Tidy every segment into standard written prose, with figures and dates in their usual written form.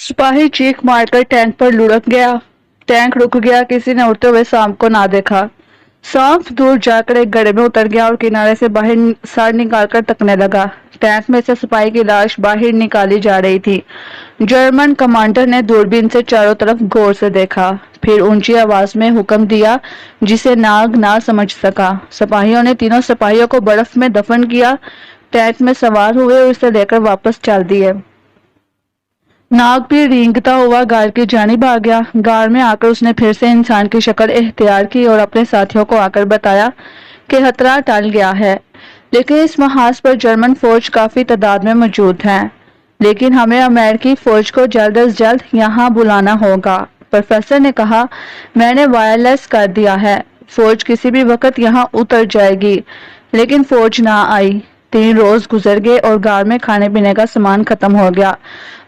सिपाही चीख मारकर टैंक पर लुढ़क गया। टैंक रुक गया। किसी ने उड़ते हुए सांप को ना देखा। सांप दूर जाकर एक गड्ढे में उतर गया और किनारे से बाहर सर निकालकर तकने लगा। टैंक में से सिपाही की लाश बाहर निकाली जा रही थी। जर्मन कमांडर ने दूरबीन से चारों तरफ गौर से देखा, फिर ऊंची आवाज में हुक्म दिया जिसे नाग ना समझ सका। सिपाहियों ने तीनों सिपाहियों को बर्फ में दफन किया, टैंक में सवार हुए और उसे लेकर वापस चल दिए। नाग भी रेंगता हुआ गार की जानिब आ गया। गार में आकर उसने फिर से इंसान की शक्ल इख्तियार की और अपने साथियों को आकर बताया कि खतरा टल गया है, लेकिन इस महाज पर जर्मन फौज काफी तादाद में मौजूद है। लेकिन हमें अमेरिकी फौज को जल्द अज जल्द यहाँ बुलाना होगा। प्रोफेसर ने कहा, मैंने वायरलेस कर दिया है, फौज किसी भी वक्त यहाँ उतर जाएगी। लेकिन फौज ना आई। 3 रोज गुजर गए और गार में खाने पीने का सामान खत्म हो गया।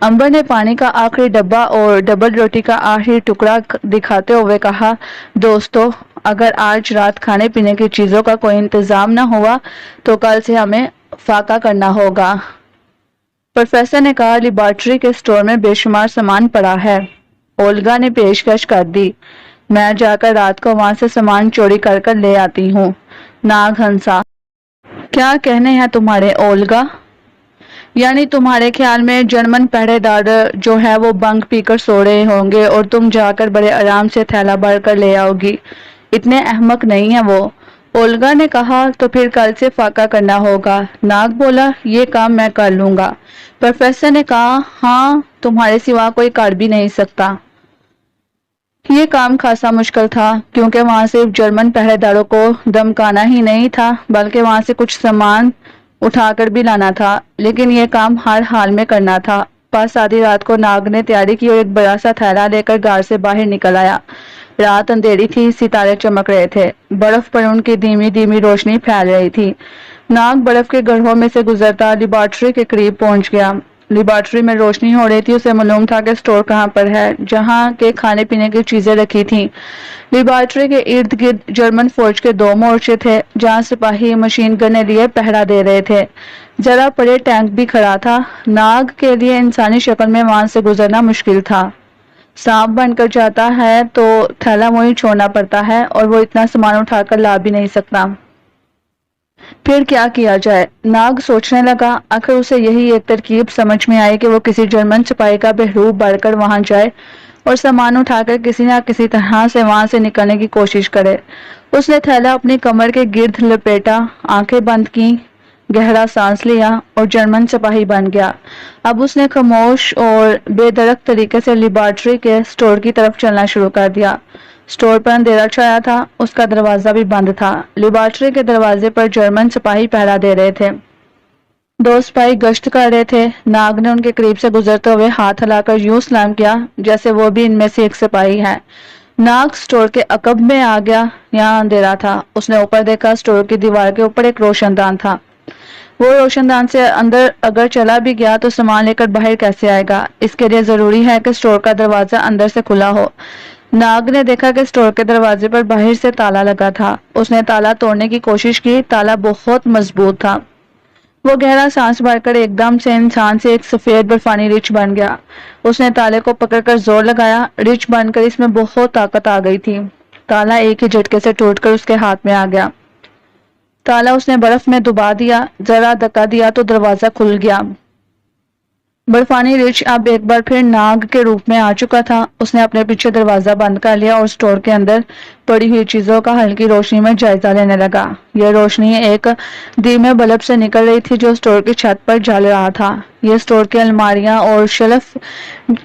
अंबर ने पानी का आखिरी डब्बा और डबल रोटी का आखिरी टुकड़ा दिखाते हुए कहा, दोस्तों, अगर आज रात खाने पीने की चीजों का कोई इंतजाम न हुआ तो कल से हमें फाका करना होगा। प्रोफेसर ने कहा, लेबोरेटरी के स्टोर में बेशुमार सामान पड़ा है। ओल्गा ने पेशकश कर दी, मैं जाकर रात को वहां से सामान चोरी कर ले आती हूँ। नाग हंसा, क्या कहने हैं तुम्हारे ओल्गा? यानी तुम्हारे ख्याल में जर्मन पहरेदार जो है वो बंक पीकर सो रहे होंगे और तुम जाकर बड़े आराम से थैला भर कर ले आओगी। इतने अहमक नहीं है वो। ओल्गा ने कहा, तो फिर कल से फाका करना होगा। नाग बोला, ये काम मैं कर लूंगा। प्रोफेसर ने कहा, हाँ, तुम्हारे सिवा कोई कर भी नहीं सकता। ये काम खासा मुश्किल था, क्योंकि वहां सिर्फ जर्मन पहरेदारों को धमकाना ही नहीं था, बल्कि वहां से कुछ सामान उठाकर भी लाना था। लेकिन ये काम हर हाल में करना था। बस आधी रात को नाग ने तैयारी की और एक बड़ा सा थैला लेकर गार से बाहर निकल आया। रात अंधेरी थी, सितारे चमक रहे थे, बर्फ पर उनकी धीमी धीमी रोशनी फैल रही थी। नाग बर्फ के गड्ढों में से गुजरता लेबोरेटरी के करीब पहुंच गया। लेबोरेटरी में रोशनी हो रही थी। उसे मालूम था कि स्टोर कहाँ पर है, जहाँ के खाने पीने की चीजें रखी थी। लेबोरेटरी के इर्द गिर्द जर्मन फौज के 2 मोर्चे थे, जहाँ सिपाही मशीन गन लिए पहरा दे रहे थे। जरा परे टैंक भी खड़ा था। नाग के लिए इंसानी शक्ल में वहां से गुजरना मुश्किल था। सांप बनकर जाता है तो थैला वहीं छोड़ना पड़ता है, और वो इतना सामान उठाकर ला भी नहीं सकता। फिर क्या किया जाए? नाग सोचने लगा। आखिर उसे यही एक तरकीब समझ में आई कि वो किसी जर्मन सिपाही का बहरूप बढ़कर वहां जाए और सामान उठाकर किसी न किसी तरह से वहां से निकलने की कोशिश करे। उसने थैला अपनी कमर के गिर्द लपेटा, आंखें बंद की, गहरा सांस लिया और जर्मन सिपाही बन गया। अब उसने खामोश और बेधड़क तरीके से लेबोरेटरी के स्टोर की तरफ चलना शुरू कर दिया। स्टोर पर अंधेरा छाया था, उसका दरवाजा भी बंद था। लेबोरेटरी के दरवाजे पर जर्मन सिपाही पहरा दे रहे थे। 2 सिपाही गश्त कर रहे थे। नाग ने उनके करीब से गुजरते हुए हाथ हिलाकर यूं सलाम किया जैसे वो भी इनमें से एक सिपाही है। नाग स्टोर के अकब में आ गया। यहाँ अंधेरा था। उसने ऊपर देखा, स्टोर की दीवार के ऊपर एक रोशनदान था। वो रोशनदान से अंदर अगर चला भी गया तो सामान लेकर बाहर कैसे आएगा? इसके लिए जरूरी है कि स्टोर का दरवाजा अंदर से खुला हो। नाग ने देखा कि स्टोर के दरवाजे पर बाहर से ताला लगा था। उसने ताला तोड़ने की कोशिश की। ताला बहुत मजबूत था। वो गहरा सांस भरकर एकदम से इंसान से एक सफेद बर्फानी रिच बन गया। उसने ताले को पकड़कर जोर लगाया। रिच बनकर इसमें बहुत ताकत आ गई थी। ताला एक ही झटके से टूटकर उसके हाथ में आ गया। ताला उसने बर्फ में डुबा दिया। जरा धक्का दिया तो दरवाजा खुल गया। बर्फानी रिच अब एक बार फिर नाग के रूप में आ चुका था। उसने अपने पीछे दरवाजा बंद कर लिया और स्टोर के अंदर पड़ी हुई चीजों का हल्की रोशनी में जायजा लेने लगा। यह रोशनी एक धीमे बल्ब से निकल रही थी जो स्टोर की छत पर जल रहा था। यह स्टोर की अलमारियां और शेल्फ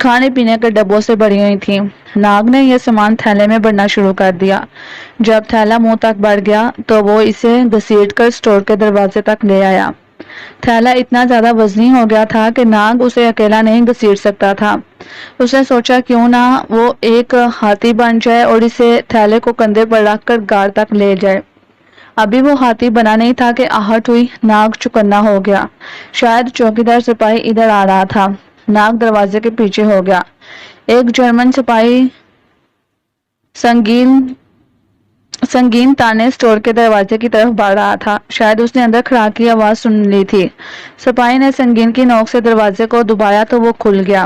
खाने पीने के डब्बों से भरी हुई थी। नाग ने यह सामान थैले में भरना शुरू कर दिया। जब थैला मुंह तक भर गया तो वो इसे घसीटकर स्टोर के दरवाजे तक ले आया। थैला इतना ज्यादा वजनी हो गया था कि नाग उसे अकेला नहीं घसीट सकता था। उसने सोचा, क्यों ना वो एक हाथी बन जाए और इसे थैले को कंधे पर रखकर गार तक ले जाए। अभी वो हाथी बना नहीं था कि आहट हुई। नाग चौकन्ना हो गया। शायद चौकीदार सिपाही इधर आ रहा था। नाग दरवाजे के पीछे हो गया। एक जर्मन सिपाही संगीन ताने स्टोर के दरवाजे की तरफ बढ़ रहा था। शायद उसने अंदर खड़ाक की आवाज सुन ली थी। सिपाही ने संगीन की नोक से दरवाजे को दबाया तो वो खुल गया।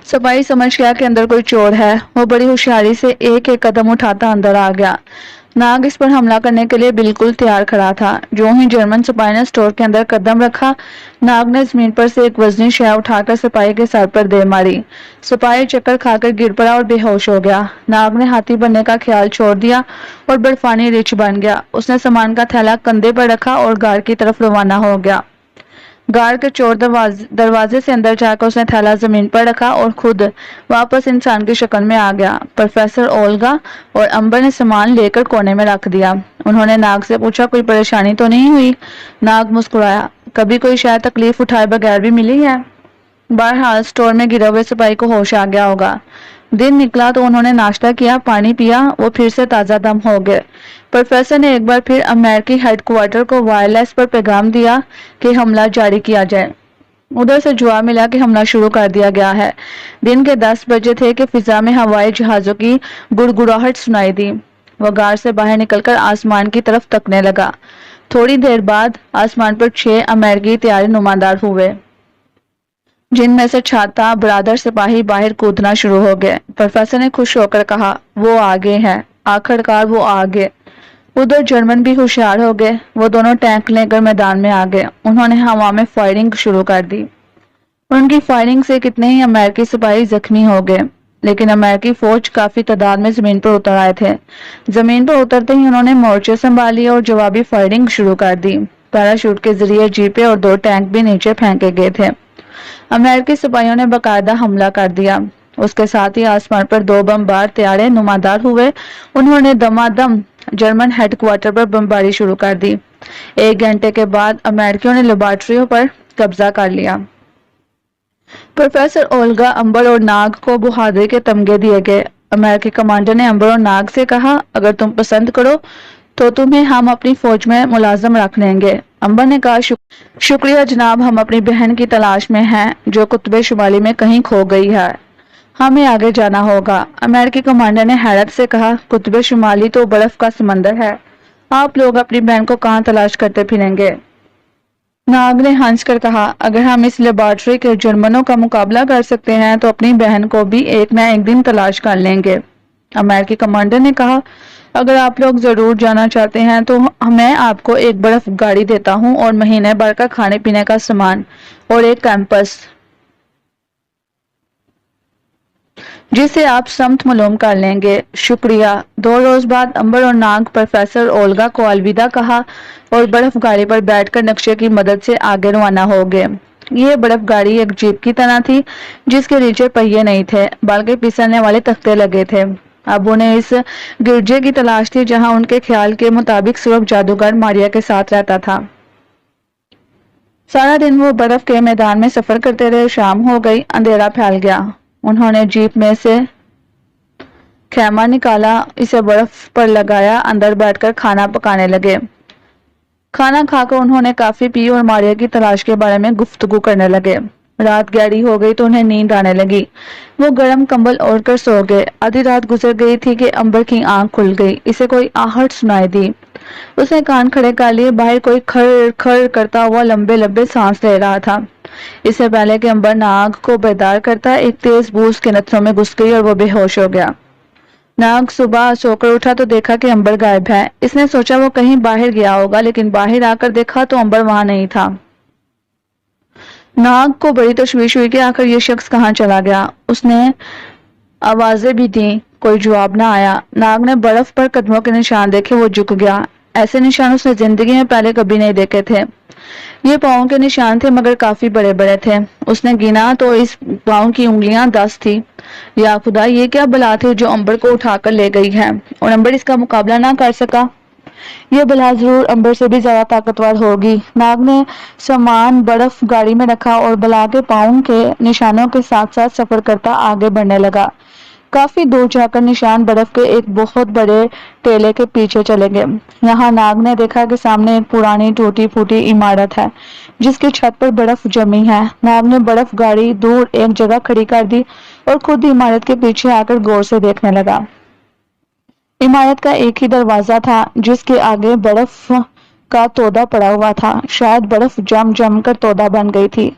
سپاہی سمجھ گیا کہ اندر کوئی چور ہے۔ وہ بڑی ہوشیاری سے ایک ایک قدم اٹھاتا اندر آ گیا۔ ناگ اس پر حملہ کرنے کے لیے بالکل تیار کھڑا تھا۔ جو ہی جرمن سپاہی نے اسٹور کے اندر قدم رکھا، ناگ نے زمین پر سے ایک وزنی شے اٹھا کر سپاہی کے سر پر دے ماری۔ سپاہی چکر کھا کر گر پڑا اور بے ہوش ہو گیا۔ ناگ نے ہاتھی بننے کا خیال چھوڑ دیا اور برفانی ریچھ بن گیا۔ اس نے سامان کا تھیلا کندھے پر رکھا اور غار کی طرف روانہ ہو گیا۔ غار کے چور دروازے سے اندر جا کر اس نے تھیلا زمین پر رکھا اور خود واپس انسان کی شکل میں آ گیا۔ پروفیسر اولگا اور امبر نے سامان لے کر کونے میں رکھ دیا۔ انہوں نے ناگ سے پوچھا، کوئی پریشانی تو نہیں ہوئی؟ ناگ مسکرایا، کبھی کوئی شاید تکلیف اٹھائے بغیر بھی ملی ہے؟ بہرحال اسٹور میں گرے ہوئے سپاہی کو ہوش آ گیا ہوگا۔ دن نکلا تو انہوں نے ناشتہ کیا، پانی پیا، وہ پھر سے تازہ دم ہو گئے۔ پروفیسر نے ایک بار پھر امریکی ہیڈ کوارٹر کو وائرلیس پر پیغام دیا کہ حملہ جاری کیا جائے۔ ادھر سے جواب ملا کہ حملہ شروع کر دیا گیا ہے۔ دن کے 10 بجے تھے کہ فضا میں ہوائی جہازوں کی گڑگڑاہٹ سنائی دی۔ وہ غار سے باہر نکل کر آسمان کی طرف تکنے لگا۔ تھوڑی دیر بعد آسمان پر 6 امریکی طیارے نمودار ہوئے، جن میں سے چھاتا برادر سپاہی باہر کودنا شروع ہو گئے۔ پروفیسر نے خوش ہو کر کہا، وہ آگے ہیں، آخرکار وہ آگے۔ ادھر جرمن بھی ہوشیار ہو گئے۔ وہ دونوں ٹینک لے کر میدان میں آ گئے۔ انہوں نے ہوا میں فائرنگ شروع کر دی۔ ان کی فائرنگ سے کتنے ہی امریکی سپاہی زخمی ہو گئے، لیکن امریکی فوج کافی تعداد میں زمین پر اتر آئے تھے۔ زمین پر اترتے ہی انہوں نے مورچے سنبھال لیے اور جوابی فائرنگ شروع کر دی۔ پیراشوٹ کے ذریعے جیپیں اور 2 ٹینک بھی نیچے پھینکے گئے تھے۔ امریکی سپاہیوں نے باقاعدہ حملہ کر دیا۔ اس کے ساتھ ہی آسمان پر 2 بمبار طیارے نمودار ہوئے۔ انہوں نے دمادم جرمن ہیڈ کوارٹر پر بمباری شروع کر دی۔ 1 گھنٹے کے بعد امریکیوں نے لیبارٹریوں پر قبضہ کر لیا۔ پروفیسر اولگا، امبر اور ناگ کو بہادری کے تمغے دیے گئے۔ امریکی کمانڈر نے امبر اور ناگ سے کہا، اگر تم پسند کرو تو تمہیں ہم اپنی فوج میں ملازم رکھ لیں گے۔ امبر نے کہا، شکریہ جناب، ہم اپنی بہن کی تلاش میں ہیں جو قطب شمالی میں کہیں کھو گئی ہے۔ ہمیں آگے جانا ہوگا۔ امریکی کمانڈر نے حیرت سے کہا، قطب شمالی تو برف کا سمندر ہے، آپ لوگ اپنی بہن کو کہاں تلاش کرتے پھریں گے؟ ناگ نے ہنس کر کہا، اگر ہم اس لیبارٹری کے جرمنوں کا مقابلہ کر سکتے ہیں تو اپنی بہن کو بھی ایک نہ ایک دن تلاش کر لیں گے۔ امریکی کمانڈر نے کہا، اگر آپ لوگ ضرور جانا چاہتے ہیں تو میں آپ کو ایک برف گاڑی دیتا ہوں اور مہینے بھر کا کھانے پینے کا سامان اور ایک کیمپس جسے آپ سمت معلوم کر لیں گے۔ شکریہ۔ 2 روز بعد امبر اور ناگ پروفیسر اولگا کو الوداع کہا اور برف گاڑی پر بیٹھ کر نقشے کی مدد سے آگے روانہ ہو گئے۔ یہ برف گاڑی ایک جیپ کی طرح تھی جس کے نیچے پہیے نہیں تھے بلکہ پھسلنے والے تختے لگے تھے۔ اب انہیں اس گرجے کی تلاش تھی جہاں ان کے خیال کے مطابق صرف جادوگر ماریا کے ساتھ رہتا تھا۔ سارا دن وہ برف کے میدان میں سفر کرتے رہے۔ شام ہو گئی، اندھیرا پھیل گیا۔ انہوں نے جیپ میں سے خیمہ نکالا، اسے برف پر لگایا، اندر بیٹھ کر کھانا پکانے لگے۔ کھانا کھا کر انہوں نے کافی پی اور ماریا کی تلاش کے بارے میں گفتگو کرنے لگے۔ رات گہری ہو گئی تو انہیں نیند آنے لگی۔ وہ گرم کمبل اوڑھ کر سو گئے۔ آدھی رات گزر گئی تھی کہ امبر کی آنکھ کھل گئی۔ اسے کوئی آہٹ سنائی دی۔ اس نے کان کھڑے کر لیے۔ باہر کوئی کھر کھر کرتا ہوا لمبے لمبے سانس لے رہا تھا۔ اس سے پہلے کہ امبر ناگ کو بیدار کرتا، ایک تیز بو اس کے نتھنوں میں گھس گئی اور وہ بے ہوش ہو گیا۔ ناگ صبح سو کر اٹھا تو دیکھا کہ امبر غائب ہے۔ اس نے سوچا وہ کہیں باہر گیا ہوگا، لیکن باہر آ کر دیکھا تو امبر وہاں نہیں تھا۔ ناگ کو بڑی تشویش ہوئی کہ آخر یہ شخص کہاں چلا گیا۔ اس نے آوازیں بھی دیں، کوئی جواب نہ آیا۔ ناگ نے برف پر قدموں کے نشان دیکھے، وہ جھک گیا۔ ایسے نشان اس نے زندگی میں پہلے کبھی نہیں دیکھے تھے۔ یہ پاؤں کے نشان تھے مگر کافی بڑے بڑے تھے۔ اس نے گنا تو اس پاؤں کی انگلیاں 10 تھی۔ یا خدا، یہ کیا بلا تھی جو امبر کو اٹھا کر لے گئی ہے اور امبر اس کا مقابلہ نہ کر سکا؟ یہ بلا ضرور امبر سے بھی زیادہ طاقتور ہوگی۔ ناگ نے سامان برف گاڑی میں رکھا اور بلا کے پاؤں کے نشانوں کے ساتھ ساتھ سفر کرتا آگے بڑھنے لگا۔ کافی دور جا کر نشان برف کے ایک بہت بڑے ٹیلے کے پیچھے چلے گئے۔ یہاں ناگ نے دیکھا کہ سامنے ایک پرانی ٹوٹی پھوٹی عمارت ہے جس کی چھت پر برف جمی ہے۔ ناگ نے برف گاڑی دور ایک جگہ کھڑی کر دی اور خود عمارت کے پیچھے آ کر غور سے دیکھنے لگا۔ عمارت کا ایک ہی دروازہ تھا جس کے آگے برف کا تودا پڑا ہوا تھا۔ شاید برف جم جم کر تودا بن گئی تھی۔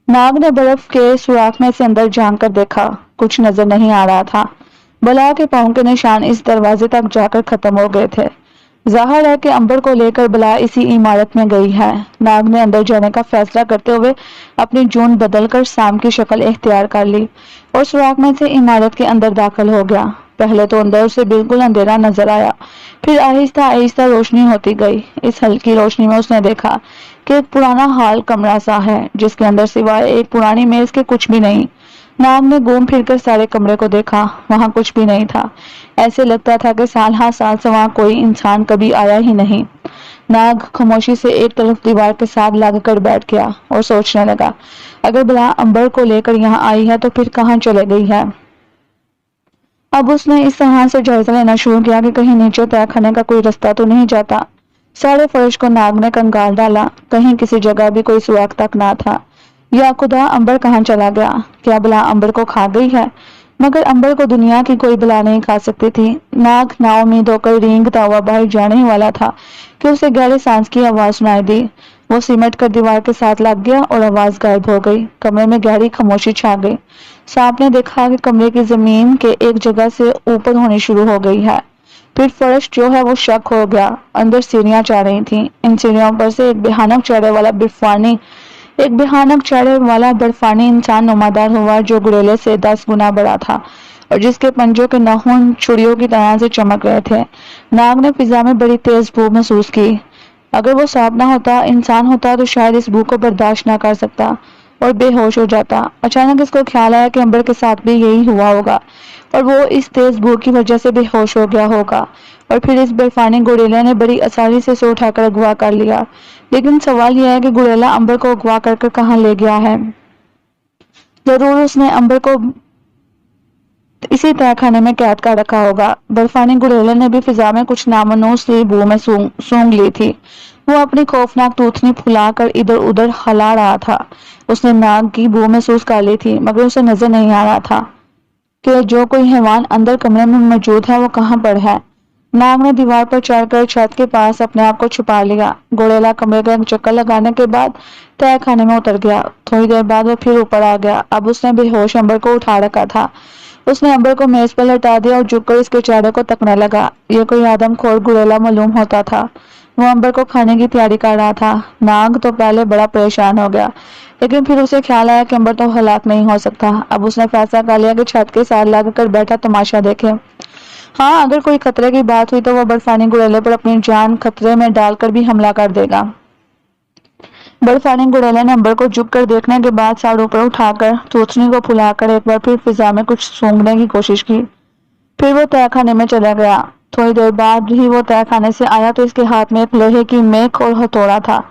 नाग ने बर्फ के सुराख में से अंदर झांक कर देखा, कुछ नजर नहीं आ रहा था। बला के पांव के निशान इस दरवाजे तक जाकर खत्म हो गए थे। जाहिर है कि अंबर को लेकर बला इसी इमारत में गई है। नाग ने अंदर जाने का फैसला करते हुए अपनी जून बदलकर सांप की शक्ल इख्तियार कर ली और सुराख में से इमारत के अंदर दाखिल हो गया। पहले तो अंदर से बिल्कुल अंधेरा नजर आया, फिर आहिस्ता आहिस्ता रोशनी होती गई। इस हल्की रोशनी में उसने देखा कि एक पुराना हाल कमरा सा है, जिसके अंदर सिवाय एक पुरानी मेज के कुछ भी नहीं। नाग ने घूम फिरकर सारे कमरे को देखा, वहां कुछ भी नहीं था। ऐसे लगता था कि साल हा साल से वहां कोई इंसान कभी आया ही नहीं। नाग खामोशी से एक तरफ दीवार के साथ लगकर बैठ गया और सोचने लगा, अगर बला अंबर को लेकर यहाँ आई है तो फिर कहाँ चले गई है। अब उसने इस तरह से जायजा लेना शुरू किया कि कहीं नीचे तहखाने का कोई रास्ता तो नहीं जाता। सारे फर्श को नाग ने कंगाल डाला, कहीं किसी जगह भी कोई सुराग तक ना था। या खुदा, अंबर कहाँ चला गया? क्या बला अंबर को खा गई है? मगर अंबर को दुनिया की कोई बला नहीं खा सकती थी। नाग नाउम्मीद होकर रेंगता हुआ बाहर जाने ही वाला था कि उसे गहरे सांस की आवाज सुनाई दी। वो सिमट कर दीवार के साथ लग गया और आवाज गायब हो गई। कमरे में गहरी खामोशी छा गई। सांप ने देखा कि कमरे की जमीन के एक जगह से ऊपर होनी शुरू हो गई है, फिर फर्श जो है वो शक हो गया। अंदर सीढ़ियां जा रही थीं। इन सीढ़ियों पर से एक भयानक चेहरे वाला बर्फानी इंसान नुमादार हुआ, जो गुड़ेले से 10 गुना बड़ा था और जिसके पंजों के नाखून छुरियों की तरह से चमक रहे थे। नाग ने फिजा में बड़ी तेज भूख महसूस की। अगर वो सांप ना होता, इंसान होता, तो शायद इस भूख को बर्दाश्त ना कर सकता और बेहोश हो जाता। अचानक इसको ख्याल आया कि अंबर के साथ भी यही हुआ होगा और वो इस तेज भूख की वजह से बेहोश हो गया होगा, और फिर इस बेफानी गुड़ेला ने बड़ी आसानी से उसे उठाकर अगवा कर लिया। लेकिन सवाल यह है कि गुड़ेला अंबर को अगवा कर कहाँ ले गया है। जरूर उसने अंबर को इसी तहखाने में कैद कर रखा होगा। बर्फानी गुड़ेले ने भी फिजा में कुछ नामनूस सी बू में सूंघ ली थी। वो अपनी खौफनाक टूथनी फुलाकर इधर उधर हला रहा था। उसने नाग की बू महसूस कर ली थी, मगर उसे नजर नहीं आ रहा था कि जो कोई हैवान अंदर कमरे में मौजूद है वो कहाँ पर है। नाग ने दीवार पर चढ़कर छत के पास अपने आप को छुपा लिया। गुड़ेला कमरे का एक चक्कर लगाने के बाद तहखाने में उतर गया। थोड़ी देर बाद वो फिर ऊपर आ गया। अब उसने बेहोश अंबर को उठा रखा था। उसने अंबर को मेज पर लटा दिया और झुककर इसके चेहरे को तकने लगा। ये कोई आदमखोर गुड़ेला मालूम होता था। वो अंबर को खाने की तैयारी कर रहा था। नाग तो पहले बड़ा परेशान हो गया, लेकिन फिर उसे ख्याल आया कि अंबर तो हलाक नहीं हो सकता। अब उसने फैसला कर लिया कि छत के साथ लगकर बैठा तमाशा देखे। हाँ, अगर कोई खतरे की बात हुई तो वह बर्फानी गुड़ेले पर अपनी जान खतरे में डालकर भी हमला कर देगा। बर्फानी गुड़ेले ने अंबर को झुक कर देखने के बाद सर ऊपर उठाकर थूथनी को फुलाकर एक बार फिर फिजा में कुछ सूंघने की कोशिश की। फिर वो तहखाने में चला गया। थोड़ी देर बाद ही वो तहखाने से आया तो इसके हाथ में एक लोहे की मेख और हथौड़ा था।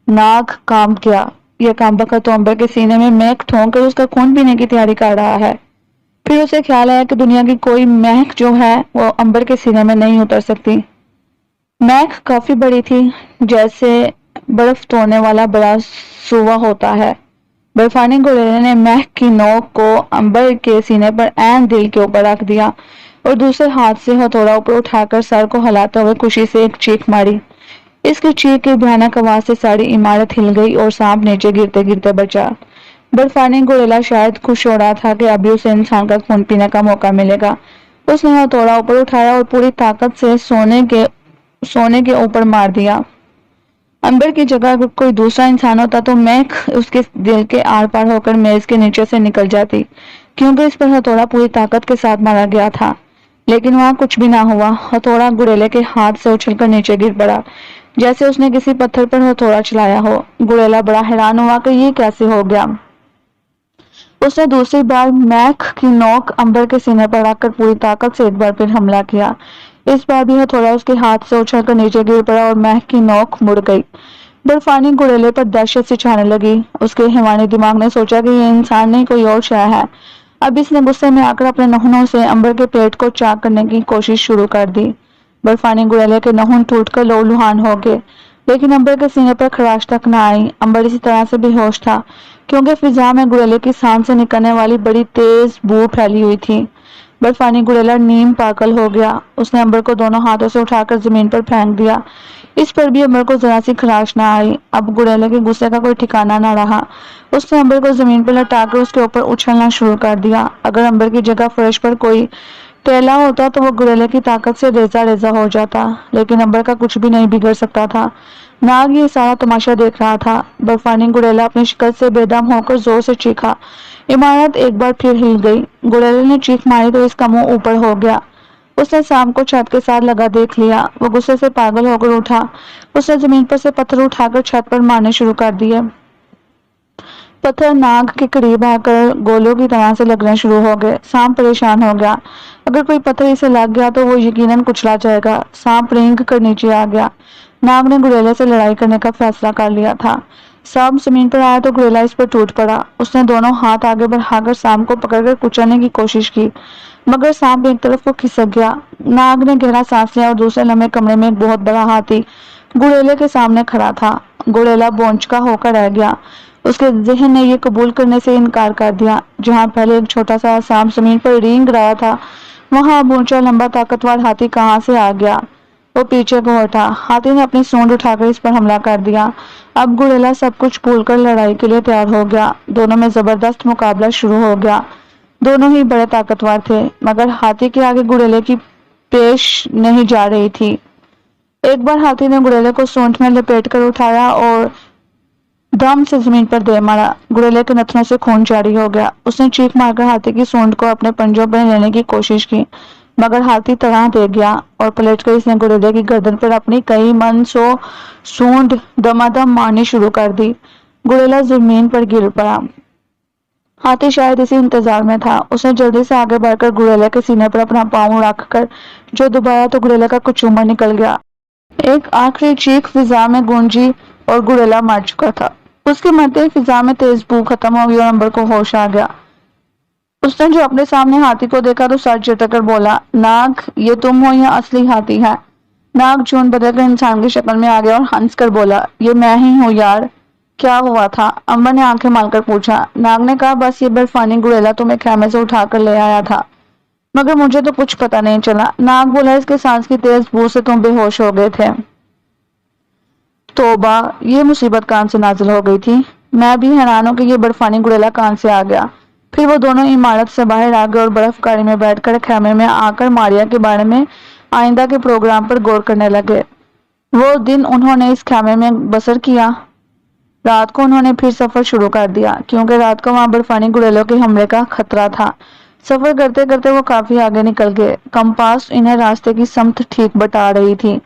नाग कांप गया। यह कांपकर तो अंबर के सीने में मेख ठोंक कर उसका खून पीने की तैयारी कर रहा है। फिर उसे ख्याल आया कि दुनिया की कोई मेख जो है वो अंबर के सीने में नहीं उतर सकती। मेख काफी बड़ी थी, जैसे बर्फ तोड़ने वाला बड़ा सूवा होता है। बर्फानी गुड़ेले ने मेख की नोक को अंबर के सीने पर ऐन दिल के ऊपर रख दिया और दूसरे हाथ से हथौड़ा ऊपर उठाकर सर को हिलाते हुए खुशी से एक चीख मारी। इसकी चीख की भयानक आवाज से सारी इमारत हिल गई और सांप नीचे गिरते गिरते बचा। बर्फानी गुड़ेला शायद खुश हो रहा था कि अभी उसे इंसान का खून पीने का मौका मिलेगा। उसने हथौड़ा ऊपर उठाया और पूरी ताकत से सोने के ऊपर मार दिया। अंबर की जगह अगर कोई दूसरा इंसान होता तो मेख उसके दिल के आर पार होकर मेज के नीचे से निकल जाती, क्योंकि इस पर हथौड़ा पूरी ताकत के साथ मारा गया था। लेकिन वहां कुछ भी ना हुआ। हथौड़ा गुड़ेले के हाथ से उछलकर नीचे गिर पड़ा, जैसे उसने किसी पत्थर पर हथौड़ा चलाया हो। गुड़ेला बड़ा हैरान हुआ कि ये कैसे हो गया। उसने दूसरी बार मेख की नोक अंबर के सीने पर रखकर पूरी ताकत से एक बार फिर हमला किया। इस बार भी हथौड़ा उसके हाथ से उछलकर नीचे गिर पड़ा और मेख की नोक मुड़ गई। बर्फानी गुड़ेले पर दहशत सी छाने लगी। उसके हैवानी दिमाग ने सोचा कि ये इंसान नहीं कोई और शय है। अब इसने गुस्से में आकर अपने नहुनों से अंबर के पेट को चाक करने की कोशिश शुरू कर दी। बर्फानी गुड़ेले के नहुन टूटकर लहूलुहान हो गए, लेकिन अंबर के सीने पर खराश तक न आई। अंबर इसी तरह से बेहोश था, क्योंकि फिजा में गुड़ेले की सांस से निकलने वाली बड़ी तेज बू फैली हुई थी। बर्फानी गुड़ैला नीम पागल हो गया। उसने अंबर को दोनों हाथों से उठाकर जमीन पर फेंक दिया। इस पर भी अंबर को जरा सी खराश ना आई। अब गुड़ैले के गुस्से का कोई ठिकाना ना रहा। उसने अंबर को जमीन पर लटाकर उसके ऊपर उछलना शुरू कर दिया। अगर अंबर की जगह फर्श पर कोई टेला होता तो वो गुड़ैले की ताकत से रेजा रेजा हो जाता, लेकिन अंबर का कुछ भी नहीं बिगड़ सकता था। नाग ये सारा तमाशा देख रहा था। बर्फानी गुड़ैला अपनी शिकस्त से बेदम होकर जोर से चीखा। इमारत एक बार फिर हिल गई। गुड़ैले ने चीख मारी तो इसका मुंह ऊपर हो गया। उसने शाम को छत के साथ लगा देख लिया। वो गुस्से से पागल होकर उठा। उसने जमीन पर से पत्थर उठाकर छत पर मारने शुरू कर दिए। पत्थर नाग के करीब आकर गोलों की तरह से लगने शुरू हो गए। सांप परेशान हो गया। अगर कोई पत्थर इसे लग गया तो वो यकीनन कुचला जाएगा। सांप रेंग कर नीचे आ गया। नाग ने गुड़ैले से लड़ाई करने का फैसला कर लिया था। सांप जमीन पर आया तो गुड़ैला इस पर टूट पड़ा। उसने दोनों हाथ आगे बढ़ाकर सांप को पकड़कर कुचलने की कोशिश की, मगर सांप एक तरफ को खिसक गया। नाग ने गहरा सांस लिया और दूसरे लम्बे कमरे में एक बहुत बड़ा हाथी गुड़ैले के सामने खड़ा था। गुड़ैला बोंचका होकर रह गया। उसके जहन ने यह कबूल करने से इनकार कर दिया, जहां पहले एक छोटा सा सांप जमीन पर रेंग रहा था, वहां अब ऊंचा लंबा ताकतवर हाथी कहां से आ गया। वो पीछे को हटा। हाथी ने अपनी सूंड उठाकर इस पर हमला कर दिया। अब गुड़ैला सब कुछ भूलकर लड़ाई के लिए तैयार हो गया। दोनों में जबरदस्त मुकाबला शुरू हो गया। दोनों ही बड़े ताकतवर थे, मगर हाथी के आगे गुड़ैले की पेश नहीं जा रही थी। एक बार हाथी ने गुड़ैले को सूंड में लपेट कर उठाया और दम से जमीन पर दे मारा। गुड़ैले के नथनों से खून जारी हो गया। उसने चीख मारकर हाथी की सूंड को अपने पंजों पर लेने की कोशिश की, मगर हाथी तड़ा दे गया और पलटकर इसने गुड़ैले की गर्दन पर अपनी कई मन सो सूंड दमादम मारनी शुरू कर दी। गुड़ैला जमीन पर गिर पड़ा। हाथी शायद इसी इंतजार में था। उसने जल्दी से आगे बढ़कर गुड़ैले के सीने पर अपना पांव रखकर जो दबाया तो गुड़ैले का कुचूमर निकल गया। एक आखिरी चीख फिजा में गूंजी और गुड़ैला मर चुका था। उसके मरते फिजा में तेज बू खत्म हो गई और अंबर को होश आ गया। उसने जो अपने सामने हाथी को देखा तो सर झटक बोला, नाग, ये तुम हो या असली हाथी है? नाग जून बदलकर इंसान की शक्ल में आ गया और हंस कर बोला, ये मैं ही हूँ यार। क्या हुआ था? अंबर ने आंखें मारकर पूछा। नाग ने कहा, बस ये बर्फानी गुड़ैला तुम्हें खेमे से उठाकर ले आया था, मगर मुझे तो कुछ पता नहीं चला। नाग बोला, इसके सांस की तेज बू से तुम बेहोश हो गए थे। तोबा, ये मुसीबत कहां से नाजिल हो गई थी? मैं भी हैरान हूं कि ये बर्फानी गुड़ैला कहां से आ गया। फिर वो दोनों इमारत से बाहर आ गए और बर्फ गाड़ी में बैठकर खेमे में आकर मारिया के बारे में आइंदा के प्रोग्राम पर गौर करने लगे। वो दिन उन्होंने इस खेमे में बसर किया। रात को उन्होंने फिर सफर शुरू कर दिया, क्योंकि रात को वहां बर्फानी गुड़ैलों के हमले का खतरा था। सफर करते करते वो काफी आगे निकल गए। कंपास इन्हें रास्ते की समत ठीक बता रही थी।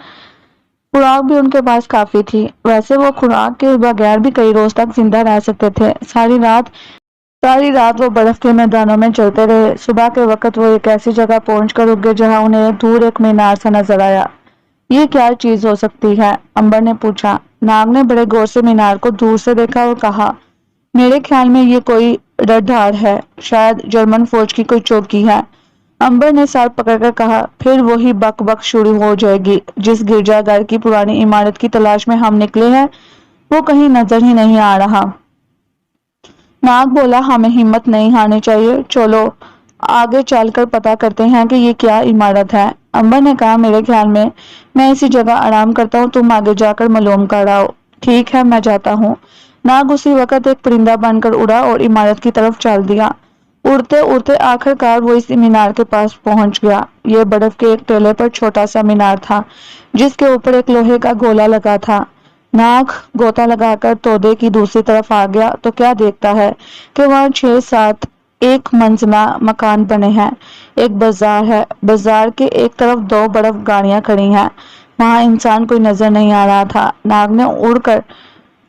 खुराक भी उनके पास काफी थी। वैसे वो खुराक के बगैर भी कई रोज तक जिंदा रह सकते थे। सारी रात वो बर्फ के मैदानों में चलते रहे। सुबह के वक्त वो एक ऐसी जगह पहुंचकर रुक गए जहां उन्हें दूर एक मीनार सा नजर आया। ये क्या चीज हो सकती है? अंबर ने पूछा। नाग ने बड़े गौर से मीनार को दूर से देखा और कहा, मेरे ख्याल में ये कोई रडार है, शायद जर्मन फौज की कोई चौकी है। अंबर ने सर पकड़कर कहा, फिर वही बक बक शुरू हो जाएगी। जिस गिरजाघर की पुरानी इमारत की तलाश में हम निकले हैं वो कहीं नजर ही नहीं आ रहा। नाग बोला, हमें हिम्मत नहीं हारनी चाहिए, चलो आगे चलकर पता करते हैं कि ये क्या इमारत है। अंबर ने कहा, मेरे ख्याल में मैं इसी जगह आराम करता हूँ, तुम आगे जाकर मालूम कराओ। ठीक है, मैं जाता हूँ। नाग उसी वक्त एक परिंदा बनकर उड़ा और इमारत की तरफ चल दिया। उड़ते उड़ते आखिरकार वो इस मीनार के पास पहुंच गया। ये बर्फ के एक टेले पर छोटा सा मीनार था, जिसके ऊपर एक लोहे का गोला लगा था। नाग गोता लगाकर तोदे की दूसरी तरफ आ गया तो क्या देखता है कि वहां 6-7 एक मंजिला मकान बने हैं। एक बाजार है। बाजार के एक तरफ 2 बर्फ गाड़ियां खड़ी हैं। वहां इंसान कोई नजर नहीं आ रहा था। नाग ने उड़कर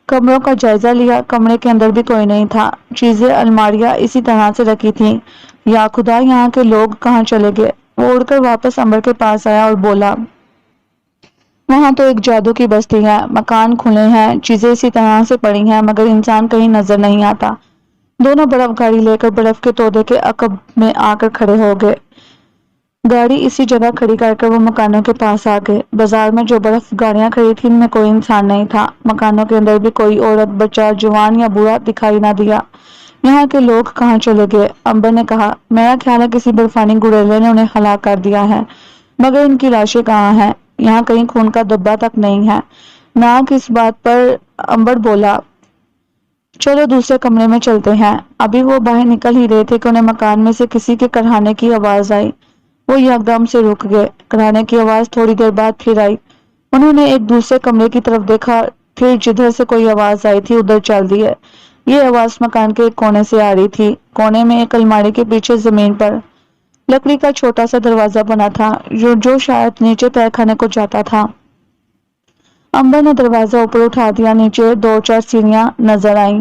कमरों का जायजा लिया। कमरे के अंदर भी कोई नहीं था। चीजें अलमारियां इसी तरह से रखी थीं। या खुदा, यहाँ के लोग कहाँ चले गए? वो उड़कर वापस अंबर के पास आया और बोला, वहां तो एक जादू की बस्ती है। मकान खुले हैं, चीजें इसी तरह से पड़ी हैं, मगर इंसान कहीं नजर नहीं आता। दोनों बर्फ गाड़ी लेकर बर्फ के तोदे के अकब में आकर खड़े हो गए। गाड़ी इसी जगह खड़ी करके वो मकानों के पास आ गए। बाजार में जो बर्फ गाड़ियां खड़ी थी इनमें कोई इंसान नहीं था। मकानों के अंदर भी कोई औरत, बच्चा, जवान या बूढ़ा दिखाई ना दिया। یہاں کے لوگ کہاں چلے گئے؟ امبر نے کہا، میرا خیال ہے کسی برفانی گڑیلے نے انہیں ہلاک کر دیا ہے، مگر ان کی لاشیں کہاں ہیں؟ یہاں کہیں خون کا دھبا تک نہیں ہے۔ ناگ اس بات پر امبر بولا، چلو دوسرے کمرے میں چلتے ہیں۔ ابھی وہ باہر نکل ہی رہے تھے کہ انہیں مکان میں سے کسی کے کڑھانے کی آواز آئی۔ وہ یکدم سے رک گئے۔ کڑھانے کی آواز تھوڑی دیر بعد پھر آئی۔ انہوں نے ایک دوسرے کمرے کی طرف دیکھا، پھر جدھر سے کوئی آواز آئی تھی ادھر چل دیے۔ یہ آواز مکان کے ایک کونے سے آ رہی تھی۔ کونے میں ایک الماری کے پیچھے زمین پر لکڑی کا چھوٹا سا دروازہ بنا تھا جو شاید نیچے تہہ خانے کو جاتا تھا۔ امبر نے دروازہ اوپر اٹھا دیا۔ نیچے 2-4 سیڑھیاں نظر آئیں۔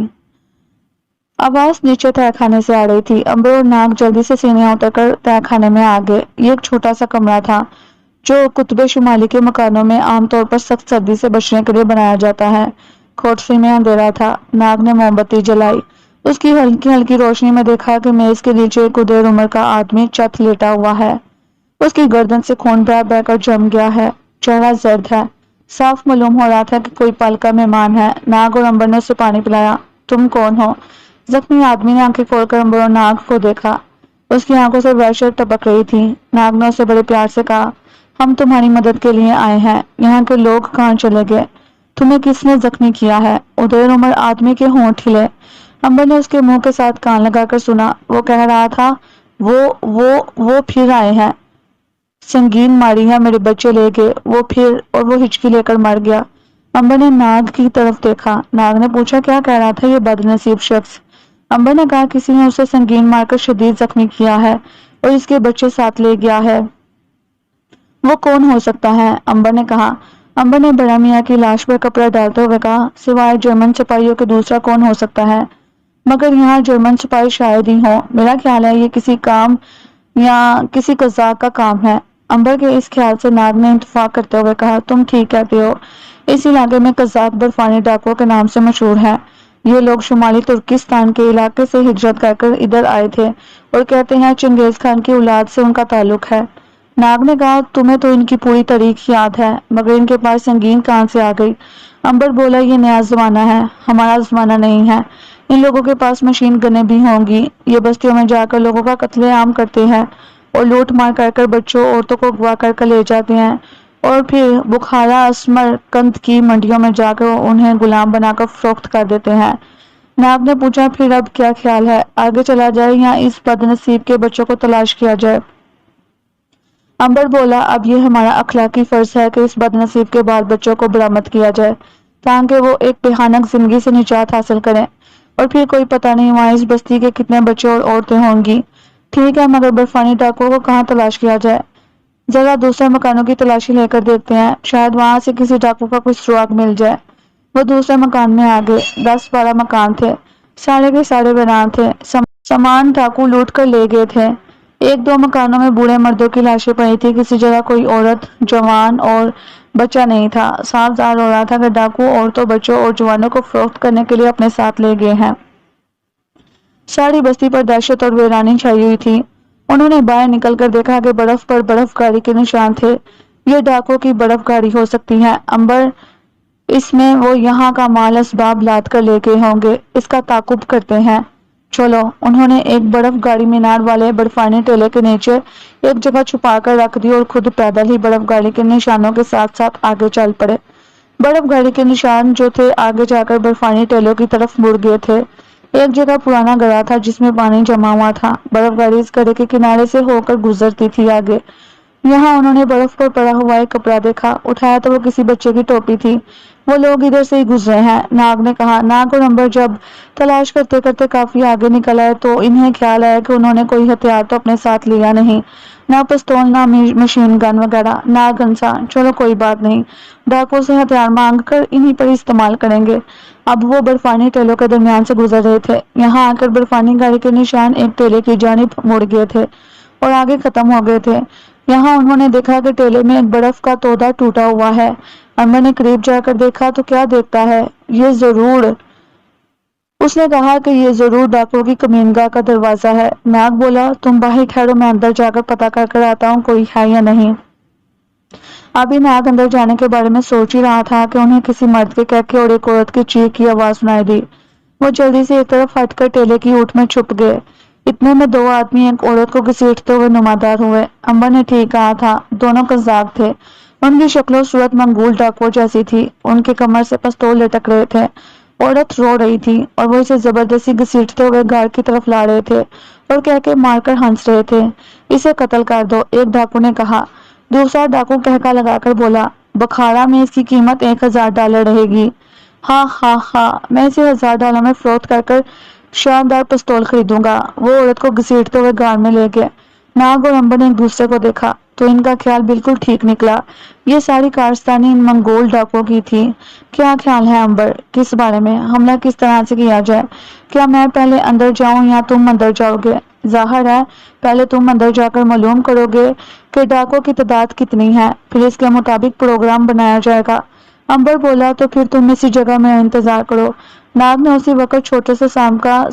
آواز نیچے تہہ خانے سے آ رہی تھی۔ امبر اور ناگ جلدی سے سیڑھیاں اتر کر تہہ خانے میں آ گئے۔ یہ ایک چھوٹا سا کمرہ تھا جو قطب شمالی کے مکانوں میں عام طور پر سخت سردی سے بچنے کے لیے بنایا جاتا ہے۔ کوٹھری میں اندھیرا تھا۔ ناگ نے موم بتی جلائی۔ اس کی ہلکی ہلکی روشنی میں دیکھا کہ میز کے نیچے ایک ادیر عمر کا آدمی چت لیٹا ہوا ہے۔ اس کی گردن سے خون بہہ بہہ کر جم گیا ہے۔ چہرہ زرد ہے۔ صاف معلوم ہو رہا تھا کہ کوئی پل کا مہمان ہے۔ ناگ اور امبر نے اسے پانی پلایا۔ تم کون ہو؟ زخمی آدمی نے آنکھیں کھول کر امبر اور ناگ کو دیکھا۔ اس کی آنکھوں سے وحشت ٹپک رہی تھی۔ ناگ نے اسے بڑے پیار سے کہا، ہم تمہاری مدد کے لیے آئے ہیں۔ یہاں کے لوگ کہاں چلے گئے؟ تمہیں کس نے زخمی کیا ہے؟ ادیر عمر آدمی کے ہونٹ ہلے۔ امبر نے اس کے منہ کے ساتھ کان لگا کر سنا۔ وہ کہہ رہا تھا، وہ پھر آئے ہیں۔ سنگین ماری ہے، میرے بچے لے گئے اور وہ ہچکی لے کر مر گیا۔ امبر نے ناگ کی طرف دیکھا۔ ناگ نے پوچھا، کیا کہہ رہا تھا یہ بد نصیب شخص؟ امبر نے کہا، کسی نے اسے سنگین مار کر شدید زخمی کیا ہے اور اس کے بچے ساتھ لے گیا ہے۔ وہ کون ہو سکتا ہے؟ امبر نے کہا۔ امبر نے بڑا میاں کی لاش پر کپڑا ڈالتے ہوئے کہا، سوائے جرمن سپاہیوں کے دوسرا کون ہو سکتا ہے؟ مگر یہاں جرمن سپاہی شاید ہی ہوں۔ میرا خیال ہے یہ کسی کام یا کسی قزاق کا کام ہے۔ امبر کے اس خیال سے ناگ نے اتفاق کرتے ہوئے کہا، تم ٹھیک کہتے ہو۔ اس علاقے میں قزاق برفانی ڈاکوؤں کے نام سے مشہور ہے۔ یہ لوگ شمالی ترکستان کے علاقے سے ہجرت کر کر ادھر آئے تھے اور کہتے ہیں چنگیز خان کی اولاد سے ان کا تعلق ہے۔ ناگ نے کہا، تمہیں تو ان کی پوری تاریخ یاد ہے، مگر ان کے پاس سنگین کہاں سے آ گئی؟ امبر بولا، یہ نیا زمانہ ہے، ہمارا زمانہ نہیں ہے۔ ان لوگوں کے پاس مشین گنیں بھی ہوں گی۔ یہ بستیوں میں جا کر لوگوں کا قتل عام کرتے ہیں اور لوٹ مار کر کر بچوں عورتوں کو اغوا کر کر لے جاتے ہیں اور پھر بخارا اسمر کند کی منڈیوں میں جا کر انہیں غلام بنا کر فروخت کر دیتے ہیں۔ ناگ نے پوچھا، پھر اب کیا خیال ہے؟ آگے چلا جائے یا اس بد نصیب کے بچوں کو تلاش کیا جائے؟ امبر بولا، اب یہ ہمارا اخلاقی فرض ہے کہ اس بد نصیب کے بال بچوں کو برآمد کیا جائے تاکہ وہ ایک بھیانک زندگی سے نجات حاصل کریں، اور پھر کوئی پتہ نہیں وہاں اس بستی کے کتنے بچے اور عورتیں ہوں گی۔ ٹھیک ہے، مگر برفانی ڈاکوؤں کو کہاں تلاش کیا جائے؟ ذرا دوسرے مکانوں کی تلاشی لے کر دیکھتے ہیں، شاید وہاں سے کسی ڈاکو کا کوئی سراغ مل جائے۔ وہ دوسرے مکان میں آ گئے۔ 10-12 مکان تھے، سارے کے سارے ویران تھے، سامان ڈاکو لوٹ کر لے گئے تھے۔ 1-2 مکانوں میں بوڑھے مردوں کی لاشیں پڑی تھی، کسی جگہ کوئی عورت، جوان اور بچہ نہیں تھا۔ صاف ظاہر ہو رہا تھا کہ ڈاکو عورتوں، بچوں اور جوانوں کو فروخت کرنے کے لیے اپنے ساتھ لے گئے ہیں۔ ساری بستی پر دہشت اور ویرانی چھائی ہوئی تھی۔ انہوں نے باہر نکل کر دیکھا کہ برف پر برف گاڑی کے نشان تھے۔ یہ ڈاکو کی برف گاڑی ہو سکتی ہے امبر، اس میں وہ یہاں کا مال اسباب لاد کر لے گئے ہوں گے۔ اس کا تعاقب کرتے ہیں، چلو۔ انہوں نے ایک برف گاڑی مینار والے برفانی ٹیلے کے نیچے ایک جگہ چھپا کر رکھ دی اور خود پیدل ہی برف گاڑی کے نشانوں کے ساتھ ساتھ آگے چل پڑے۔ برف گاڑی کے نشان جو تھے آگے جا کر برفانی ٹیلوں کی طرف مڑ گئے تھے۔ ایک جگہ پرانا گڑھا تھا جس میں پانی جمع ہوا تھا۔ برف گاڑی اس گڑھے کے کنارے سے ہو کر گزرتی تھی آگے۔ یہاں انہوں نے برف پر پڑا ہوا ایک کپڑا دیکھا، اٹھایا تو وہ کسی بچے کی ٹوپی تھی۔ وہ لوگ ادھر سے ہی گزرے ہیں، ناگ نے کہا۔ ناگ اور امبر جب تلاش کرتے کرتے کافی آگے نکل آئے تو انہیں خیال آیا کہ انہوں نے کوئی ہتھیار تو اپنے ساتھ لیا نہیں، نہ پستول، نہ مشین گن وغیرہ، نہ گنسا۔ چلو کوئی بات نہیں، ڈاکو سے ہتھیار مانگ کر انہی پر استعمال کریں گے۔ اب وہ برفانی ٹیلوں کے درمیان سے گزر رہے تھے۔ یہاں آ کر برفانی گاڑی کے نشان ایک ٹیلے کی جانب مڑ گئے تھے اور آگے ختم ہو گئے تھے۔ یہاں انہوں نے دیکھا کہ ٹیلے میں ایک برف کا تودا ٹوٹا ہوا ہے۔ امبر نے قریب جا کر دیکھا تو کیا دیکھتا ہے، اس نے کہا کہ یہ ضرور ڈاکو کی کمینگاہ کا دروازہ ہے۔ ناگ بولا، تم باہر ٹھہرو، میں اندر جا کر پتہ کر کر آتا ہوں کوئی ہے یا نہیں۔ ابھی ناگ اندر جانے کے بارے میں سوچ ہی رہا تھا کہ انہیں کسی مرد کے کہکے اور ایک عورت کی چیخ کی آواز سنائی دی۔ وہ جلدی سے ایک طرف ہٹ کر ٹیلے کی اوٹ میں چھپ گئے۔ اتنے میں دو آدمی ایک عورت کو گھسیٹتے ہوئے نمودار ہوئے۔ امبر نے ٹھیک کہا تھا، دونوں قزاق تھے۔ ان کی شکل و صورت منگول ڈاکوؤں جیسی تھی۔ ان کے کمر سے پستول لٹک رہے تھے۔ عورت رو رہی تھی اور وہ اسے زبردستی گھسیٹتے ہوئے گھر کی طرف لا رہے تھے اور کہہ کے مار کر ہنس رہے تھے۔ اسے قتل کر دو، ایک ڈاکو نے کہا۔ دوسرا ڈاکو کہکا لگا کر بولا، بکھارا میں اس کی قیمت $1000 رہے گی۔ ہاں ہاں ہاں، میں اسے $1000 میں فروخت کر شاندار پستول خریدوں گا۔ وہ عورت کو گھسیٹتے ہوئے گار میں لے گئے۔ ناگ اور امبر نے ایک دوسرے کو دیکھا تو ان کا خیال بالکل ٹھیک نکلا۔ یہ ساری کارستانی ان منگول ڈاکوؤں کی تھی۔ کیا خیال ہے امبر، کس بارے میں؟ حملہ کس طرح سے کیا جائے؟ کیا میں پہلے اندر جاؤں یا تم اندر جاؤ گے؟ ظاہر ہے پہلے تم اندر جا کر معلوم کرو گے کہ ڈاکوؤں کی تعداد کتنی ہے، پھر اس کے مطابق پروگرام بنایا جائے گا۔ امبر بولا، تو پھر تم اسی جگہ میں انتظار کرو۔ ناگ نے اسی وقت چھوٹے سے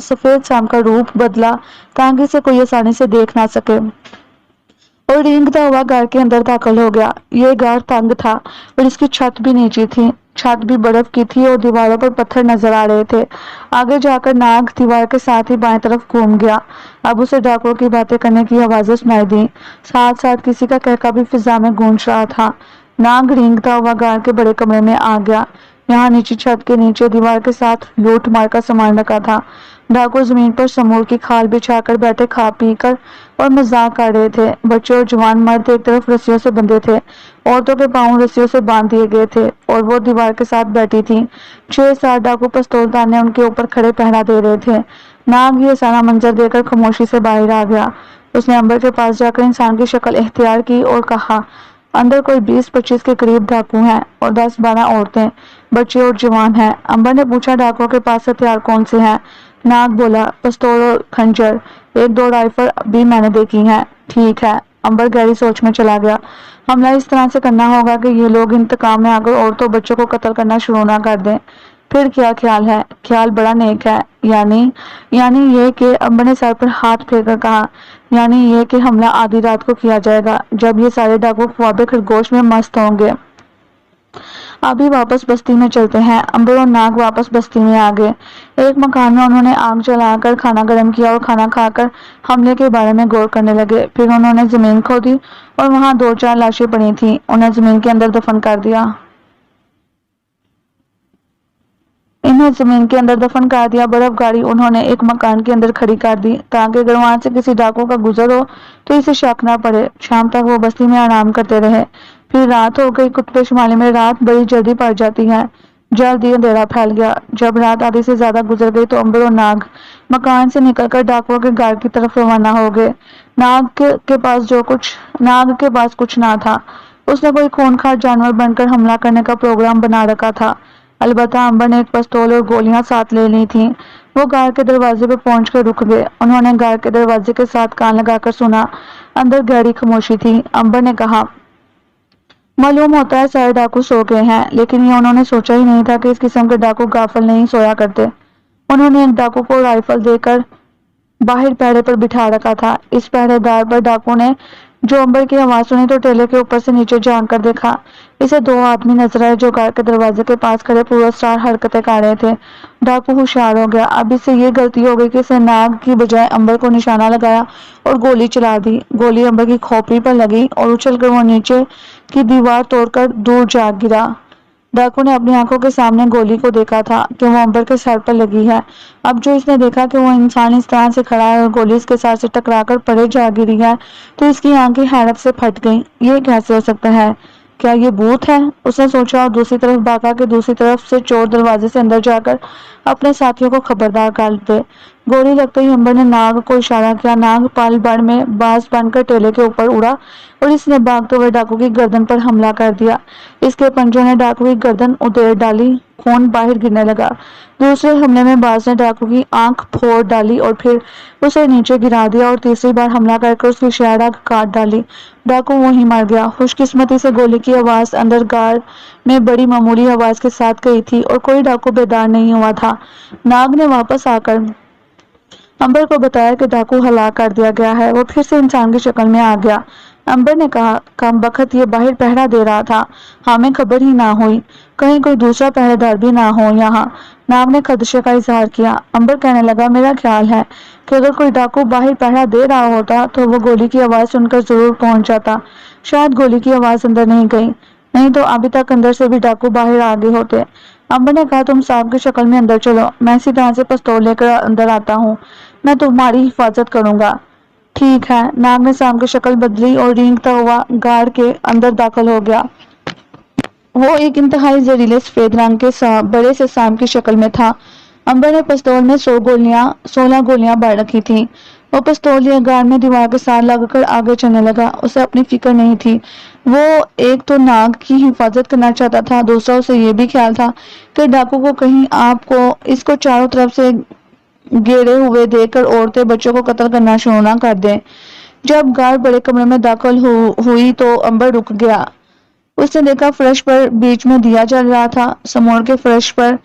سفید سانپ کا روپ بدلا تاکہ اسے کوئی آسانی سے دیکھ نہ سکے، اور رینگتا ہوا گھر کے اندر داخل ہو گیا۔ یہ گھر تنگ تھا اور اس کی چھت بھی نیچی تھی۔ چھت بھی برف کی تھی اور دیواروں پر پتھر نظر آ رہے تھے۔ آگے جا کر ناگ دیوار کے ساتھ ہی بائیں طرف گھوم گیا۔ اب اسے ڈاکوؤں کی باتیں کرنے کی آوازیں سنائی دیں، ساتھ ساتھ کسی کا کہکا بھی فضا میں گونج رہا تھا۔ ناگ رینگتا ہوا گھر کے بڑے کمرے میں آ گیا۔ یہاں نیچی چھت کے نیچے دیوار کے ساتھ لوٹ مار کا سامان رکھا تھا۔ ڈاکو زمین پر سمور کی کھال بچھا کر بیٹھے کھا پی کر اور مذاق کر رہے تھے۔ بچے اور جوان مرد ایک طرف رسیوں سے بندھے تھے، عورتوں کے پاؤں رسیوں سے باندھ دیے گئے تھے اور وہ دیوار کے ساتھ بیٹھی تھیں۔ 6-7 ڈاکو پستول تانے ان کے اوپر کھڑے پہرا دے رہے تھے۔ ناگ یہ سارا منظر دیکھ کر خاموشی سے باہر آ گیا۔ اس نے امبر کے پاس جا کر انسان کی شکل اختیار کی اور کہا، اندر کوئی 20-25 کے قریب ڈاکو ہیں اور 10-12 عورتیں، بچے اور جوان ہیں۔ امبر نے پوچھا، ڈاکوؤں کے پاس ہتھیار کون سے ہیں؟ ناگ بولا، پستول اور خنجر، 1-2 رائفل بھی میں نے دیکھی ہیں۔ ٹھیک ہے۔ امبر گہری سوچ میں چلا گیا۔ حملہ اس طرح سے کرنا ہوگا کہ یہ لوگ انتقام میں آ کر عورتوں بچوں کو قتل کرنا شروع نہ کر دیں۔ پھر کیا خیال ہے؟ خیال بڑا نیک ہے۔ یعنی یہ کہ امبر نے سر پر ہاتھ پھیر کر کہا، یعنی یہ کہ حملہ آدھی رات کو کیا جائے گا جب یہ سارے ڈاکو خواب خرگوش میں مست ہوں گے۔ ابھی واپس بستی میں چلتے ہیں۔ امبر اور ناگ واپس بستی میں آ گئے۔ ایک مکان میں انہوں نے آگ جلا کر کھانا گرم کیا اور کھانا کھا کر حملے کے بارے میں غور کرنے لگے۔ پھر انہوں نے زمین کھودی اور وہاں 2-4 لاشیں پڑی تھیں، انہیں زمین کے اندر دفن کر دیا۔ برف گاڑی انہوں نے ایک مکان کے اندر کھڑی کر دی تاکہ اگر وہاں سے کسی ڈاکو کا گزر ہو تو اسے شک نہ پڑے۔ شام تک وہ بستی میں آرام کرتے رہے۔ پھر رات ہو گئی۔ قطب شمالی میں رات بڑی جلدی پڑ جاتی ہے۔ جلدی اندھیرا پھیل گیا۔ جب رات آدھی سے زیادہ گزر گئی تو امبر اور ناگ مکان سے نکل کر ڈاکوؤں کے گھر کی طرف روانہ ہو گئے۔ ناگ کے پاس کچھ نہ تھا۔ اس نے کوئی خونخوار جانور بن کر حملہ کرنے کا پروگرام بنا رکھا تھا۔ البتہ امبر نے ایک پستول اور گولیاں ساتھ لے لی تھیں۔ وہ گھر کے دروازے پہ پہنچ کر رک گئے۔ انہوں نے گھر کے دروازے کے ساتھ کان لگا کر سنا۔ اندر گہری خاموشی تھی۔ امبر نے کہا، معلوم ہوتا ہے سارے ڈاکو سو گئے ہیں، لیکن یہ انہوں نے سوچا ہی نہیں تھا کہ اس قسم کے ڈاکو غافل نہیں سویا کرتے۔ انہوں نے ایک ڈاکو کو رائفل دے کر باہر پہرے پر بٹھا رکھا تھا۔ اس پہرے دار پر ڈاکو نے جو امبر کی آواز سنی تو ٹیلے کے اوپر سے نیچے جھانک کر دیکھا۔ اسے 2 آدمی نظر آئے جو گھر کے دروازے کے پاس کھڑے پورا اسٹار حرکتیں کر رہے تھے۔ ڈاکو ہوشیار ہو گیا۔ اب اس سے یہ غلطی ہو گئی کہ اسے ناگ کی بجائے امبر کو نشانہ لگایا اور گولی چلا دی۔ گولی امبر کی کھوپڑی پر لگی اور اچھل کر وہ نیچے کی دیوار توڑ کر دور جا گرا۔ ڈاکو نے اپنی آنکھوں کے سامنے گولی کو دیکھا تھا کہ وہ امبر کے سر پر لگی ہے۔ اب جو اس نے دیکھا کہ وہ انسان اس طرح سے کھڑا ہے اور گولی اس کے سر سے ٹکرا کر پرے جا گری ہے تو اس کی آنکھیں حیرت سے پھٹ گئیں۔ یہ کیسے ہو سکتا ہے؟ کیا یہ بھوت ہے؟ اس نے سوچا اور دوسری طرف بھاگا کہ دوسری طرف سے چور دروازے سے اندر جا کر اپنے ساتھیوں کو خبردار کر دے۔ گولی لگتے ہی امبر نے ناگ کو اشارہ کیا۔ ناگ پل بھر میں باز بن کر ٹیلے کے اوپر اڑا اور اس نے بھاگتے ہوئے ڈاکو کی گردن پر حملہ کر دیا۔ اس کے پنجوں نے ڈاکو کی گردن ادھیڑ ڈالی، خون باہر گرنے لگا۔ دوسرے حملے میں باز نے ڈاکو کی آنکھ پھوڑ ڈالی اور پھر اسے نیچے گرا دیا اور تیسری بار حملہ کر کے اس کی شہ رگ کاٹ ڈالی۔ ڈاکو وہیں مر گیا۔ خوش قسمتی سے گولی کی آواز اندر غار میں بڑی معمولی آواز کے ساتھ گئی تھی اور کوئی ڈاکو بیدار نہیں ہوا تھا۔ ناگ نے واپس آ کر امبر کو بتایا کہ ڈاکو ہلاک کر دیا گیا ہے۔ وہ پھر سے انسان کی شکل میں آ گیا۔ अंबर ने कहा, कम बखत ये बाहर पहरा दे रहा था, हमें खबर ही ना हुई, कहीं कोई दूसरा पहरेदार भी ना हो यहाँ। नाग ने खदशे का इजहार किया। अंबर कहने लगा, मेरा ख्याल है कि अगर कोई डाकू बाहर पहरा दे रहा होता तो वो गोली की आवाज सुनकर जरूर पहुंच जाता। शायद गोली की आवाज अंदर नहीं गई, नहीं तो अभी तक अंदर से भी डाकू बाहर आ गए होते। अंबर ने कहा, तुम सांप की शक्ल में अंदर चलो, मैं इसी तरह से पिस्तौल लेकर अंदर आता हूँ, मैं तुम्हारी हिफाजत करूंगा। ठीक है। नाग ने सांप की शक्ल बदली और रेंगता हुआ गाड़ के अंदर दाखिल हो गया। वो एक इंतहाई जहरीले सफेद रंग के बड़े से सांप की शक्ल में था। अंबर ने पिस्तौल में 16 गोलियां भर रखी थी। वो पिस्तौल लिए गाड़ में दीवार के साथ लगकर आगे चलने लगा। उसे अपनी फिक्र नहीं थी। वो एक तो नाग की हिफाजत करना चाहता था, दूसरा उसे ये भी ख्याल था कि डाकू को कहीं आपको इसको चारों तरफ से घेरे हुए देखकर औरतें बच्चों को कत्ल करना शुरू ना कर दें। जब गार्ड बड़े कमरे में दाखिल हुई तो अंबर रुक गया। उसने देखा फर्श पर बीच में दिया जल रहा था। समोर के फर्श पर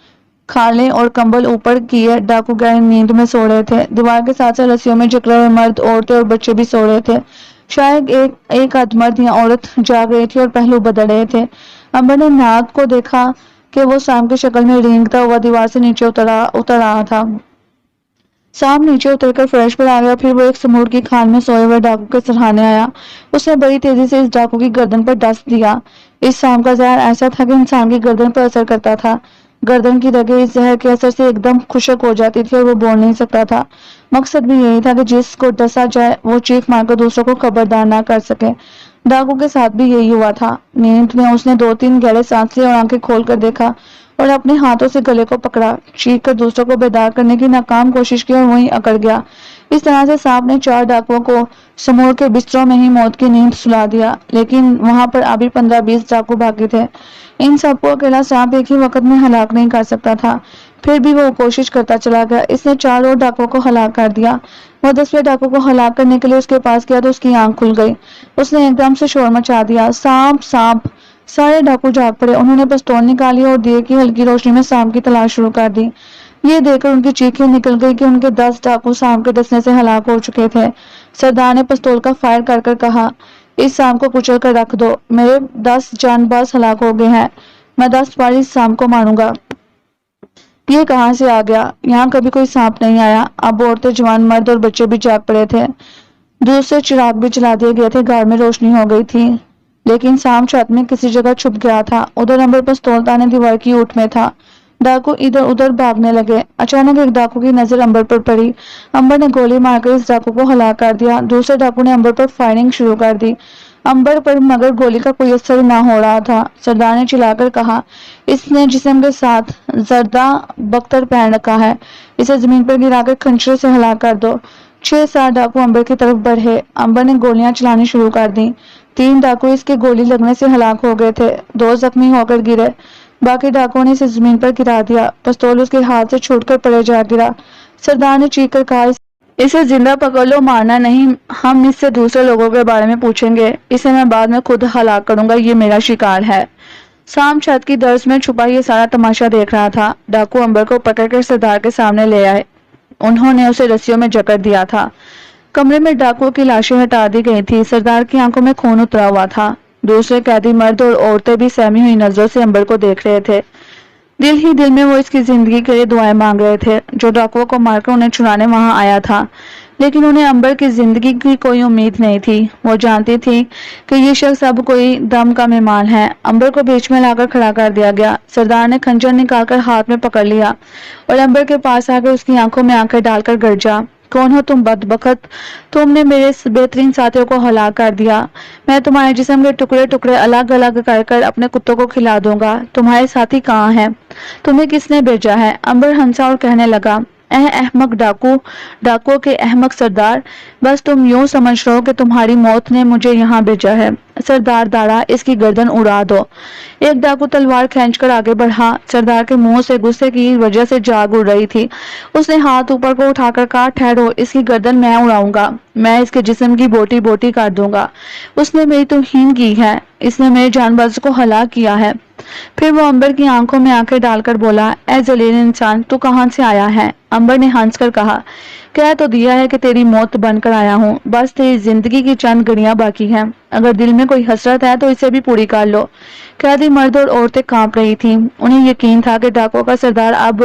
खाले और कंबल ऊपर किए डाकू गहरी नींद में सो रहे थे। दीवार के साथ साथ रस्सियों में जकड़े हुए मर्द, औरतें और बच्चे भी सो रहे थे। शायद एक आध मर्द या औरत जाग रही थी और पहलू बदल रहे थे। अंबर ने नाग को देखा कि वो सांप की शक्ल में रेंगता हुआ दीवार से नीचे उतर रहा था। सांप नीचे उतरकर फर्श पर आ गया। फिर वो एक समूर की खाल में सोए हुए डाकू के सरहाने आया। उसने बड़ी तेजी से इस डाकू की गर्दन पर डस दिया। इस सांप का जहर ऐसा था कि इंसान की गर्दन पर असर करता था। गर्दन की रगें इस जहर के असर से एकदम खुश्क हो जाती थी और वो बोल नहीं सकता था। मकसद भी यही था कि जिसको डसा जाए वो चीख मारकर दूसरों को खबरदार ना कर सके। डाकू के साथ भी यही हुआ था। नींद में उसने 2-3 गहरे सांस लिए और आंखें खोलकर देखा और अपने हाथों से गले को पकड़ा। चीख कर दूसरों को बेदार करने की नाकाम कोशिश की और वहीं अकड़ गया। इस तरह से सांप ने 4 डाकुओं को समूह के बिस्तरों में ही मौत की नींद सुला दिया। लेकिन वहां पर अभी 15-20 डाकू बाकी थे। इन सबको अकेला सांप एक ही वक्त में हलाक नहीं कर सकता था। फिर भी वो कोशिश करता चला गया। इसने 4 और डाकुओं को हलाक कर दिया। वो 10वें डाकू को हलाक करने के लिए उसके पास गया तो उसकी आंख खुल गई। उसने एकदम से शोर मचा दिया, सांप सांप। सारे डाकू जाग पड़े। उन्होंने पिस्तौल निकाली और दिए की हल्की रोशनी में सांप की तलाश शुरू कर दी। ये देखकर उनकी चीखें निकल गई कि उनके 10 डाकू सांप के डसने से हलाक हो चुके थे। सरदार ने पिस्तौल का फायर कर कर कहा, इस सांप को कुचल कर रख दो। मेरे 10 जानबाज हलाक हो गए हैं, मैं 10 बार इस सांप को मारूंगा। ये कहां से आ गया? यहाँ कभी कोई सांप नहीं आया। अब औरतें, जवान, मर्द और बच्चे भी जाग पड़े थे। दूर से चिराग भी जला दिए गए थे। घर में रोशनी हो गई थी, लेकिन सांप छत में किसी जगह छुप गया था। उधर अंबर पिस्तौल ताने दीवार की ऊंट में था। डाकू इधर उधर भागने लगे। अचानक एक डाकू की नजर अंबर पर पड़ी। अंबर ने गोली मारकर इस डाकू को हलाक कर दिया। दूसरे डाकू ने अंबर पर फायरिंग शुरू कर दी। अंबर पर मगर गोली का कोई असर ना हो रहा था। सरदार ने चिल्लाकर कहा, इसने जिस्म के साथ जर्दा बख्तर पहन रखा है, इसे जमीन पर गिराकर खंजर से हलाक कर दो। 6-7 डाकू अंबर की तरफ बढ़े। अंबर ने गोलियां चलानी शुरू कर दी। 3 डाकू इसके गोली लगने से हलाक हो गए थे। 2 जख्मी होकर गिरे। बाकी डाकुओं ने इसे जमीन पर गिरा दिया। पिस्तौल उसके हाथ से छूटकर पड़े जा गिरा। सरदार ने चीख कर कहा, इसे जिंदा पकड़ लो, मारना नहीं। हम इससे दूसरे लोगों के बारे में पूछेंगे। इसे मैं बाद में खुद हलाक करूंगा, ये मेरा शिकार है। सांप छत की दर्ज में छुपा ये सारा तमाशा देख रहा था। डाकू अंबर को पकड़कर सरदार के सामने ले आए। उन्होंने उसे रस्सियों में जकड़ दिया था। कमरे में डाकुओं की लाशें हटा दी गई थी। सरदार की आंखों में खून उतरा हुआ था। दूसरे कैदी मर्द और औरतें भी सहमी हुई नजरों से अंबर को देख रहे थे। दिल ही दिल में वो इसकी जिंदगी के लिए दुआएं मांग रहे थे। जो डाकुओं को मारकर उन्हें छुड़ाने वहां आया था, लेकिन उन्हें अंबर की जिंदगी की कोई उम्मीद नहीं थी। वो जानती थी कि ये शख्स अब कोई दम का मेहमान है। अंबर को बीच में लाकर खड़ा कर दिया गया। सरदार ने खंजर निकालकर हाथ में पकड़ लिया और अंबर के पास आकर उसकी आंखों में आंखें डालकर गरजा, कौन हो तुम बदबख्त? तुमने मेरे बेहतरीन साथियों को हलाक कर दिया। मैं तुम्हारे जिस्म के टुकड़े टुकड़े अलग अलग कर कर अपने कुत्तों को खिला दूंगा। तुम्हारे साथी कहाँ हैं? तुम्हें किसने भेजा है? अंबर हंसा और कहने लगा, अहमक डाकू, डाकुओं के अहमक सरदार, बस तुम यूं समझ रहो कि तुम्हारी मौत ने मुझे यहाँ भेजा है। सरदार दाड़ा, इसकी गर्दन उड़ा दो। एक डाकू तलवार खींचकर आगे बढ़ा। सरदार के मुंह से गुस्से की वजह से जाग उड़ रही थी। उसने हाथ ऊपर को उठाकर कहा, ठहरो, इसकी गर्दन मैं उड़ाऊंगा, मैं इसके जिस्म की बोटी बोटी कर दूंगा। उसने मेरी तौहीन की है, इसने मेरे जानबाज को हलाक किया है। फिर वो अंबर की आंखों में आंखें डालकर बोला, ए जलील इंसान, तू कहां से आया है? अंबर ने हंसकर कहा, کہہ تو دیا ہے کہ تیری موت بن کر آیا ہوں، بس تیری زندگی کی چند گھڑیاں باقی ہیں، اگر دل میں کوئی حسرت ہے تو اسے بھی پوری کر لو۔ قیدی مرد اور عورتیں کانپ رہی تھیں، انہیں یقین تھا کہ ڈاکوؤں کا سردار اب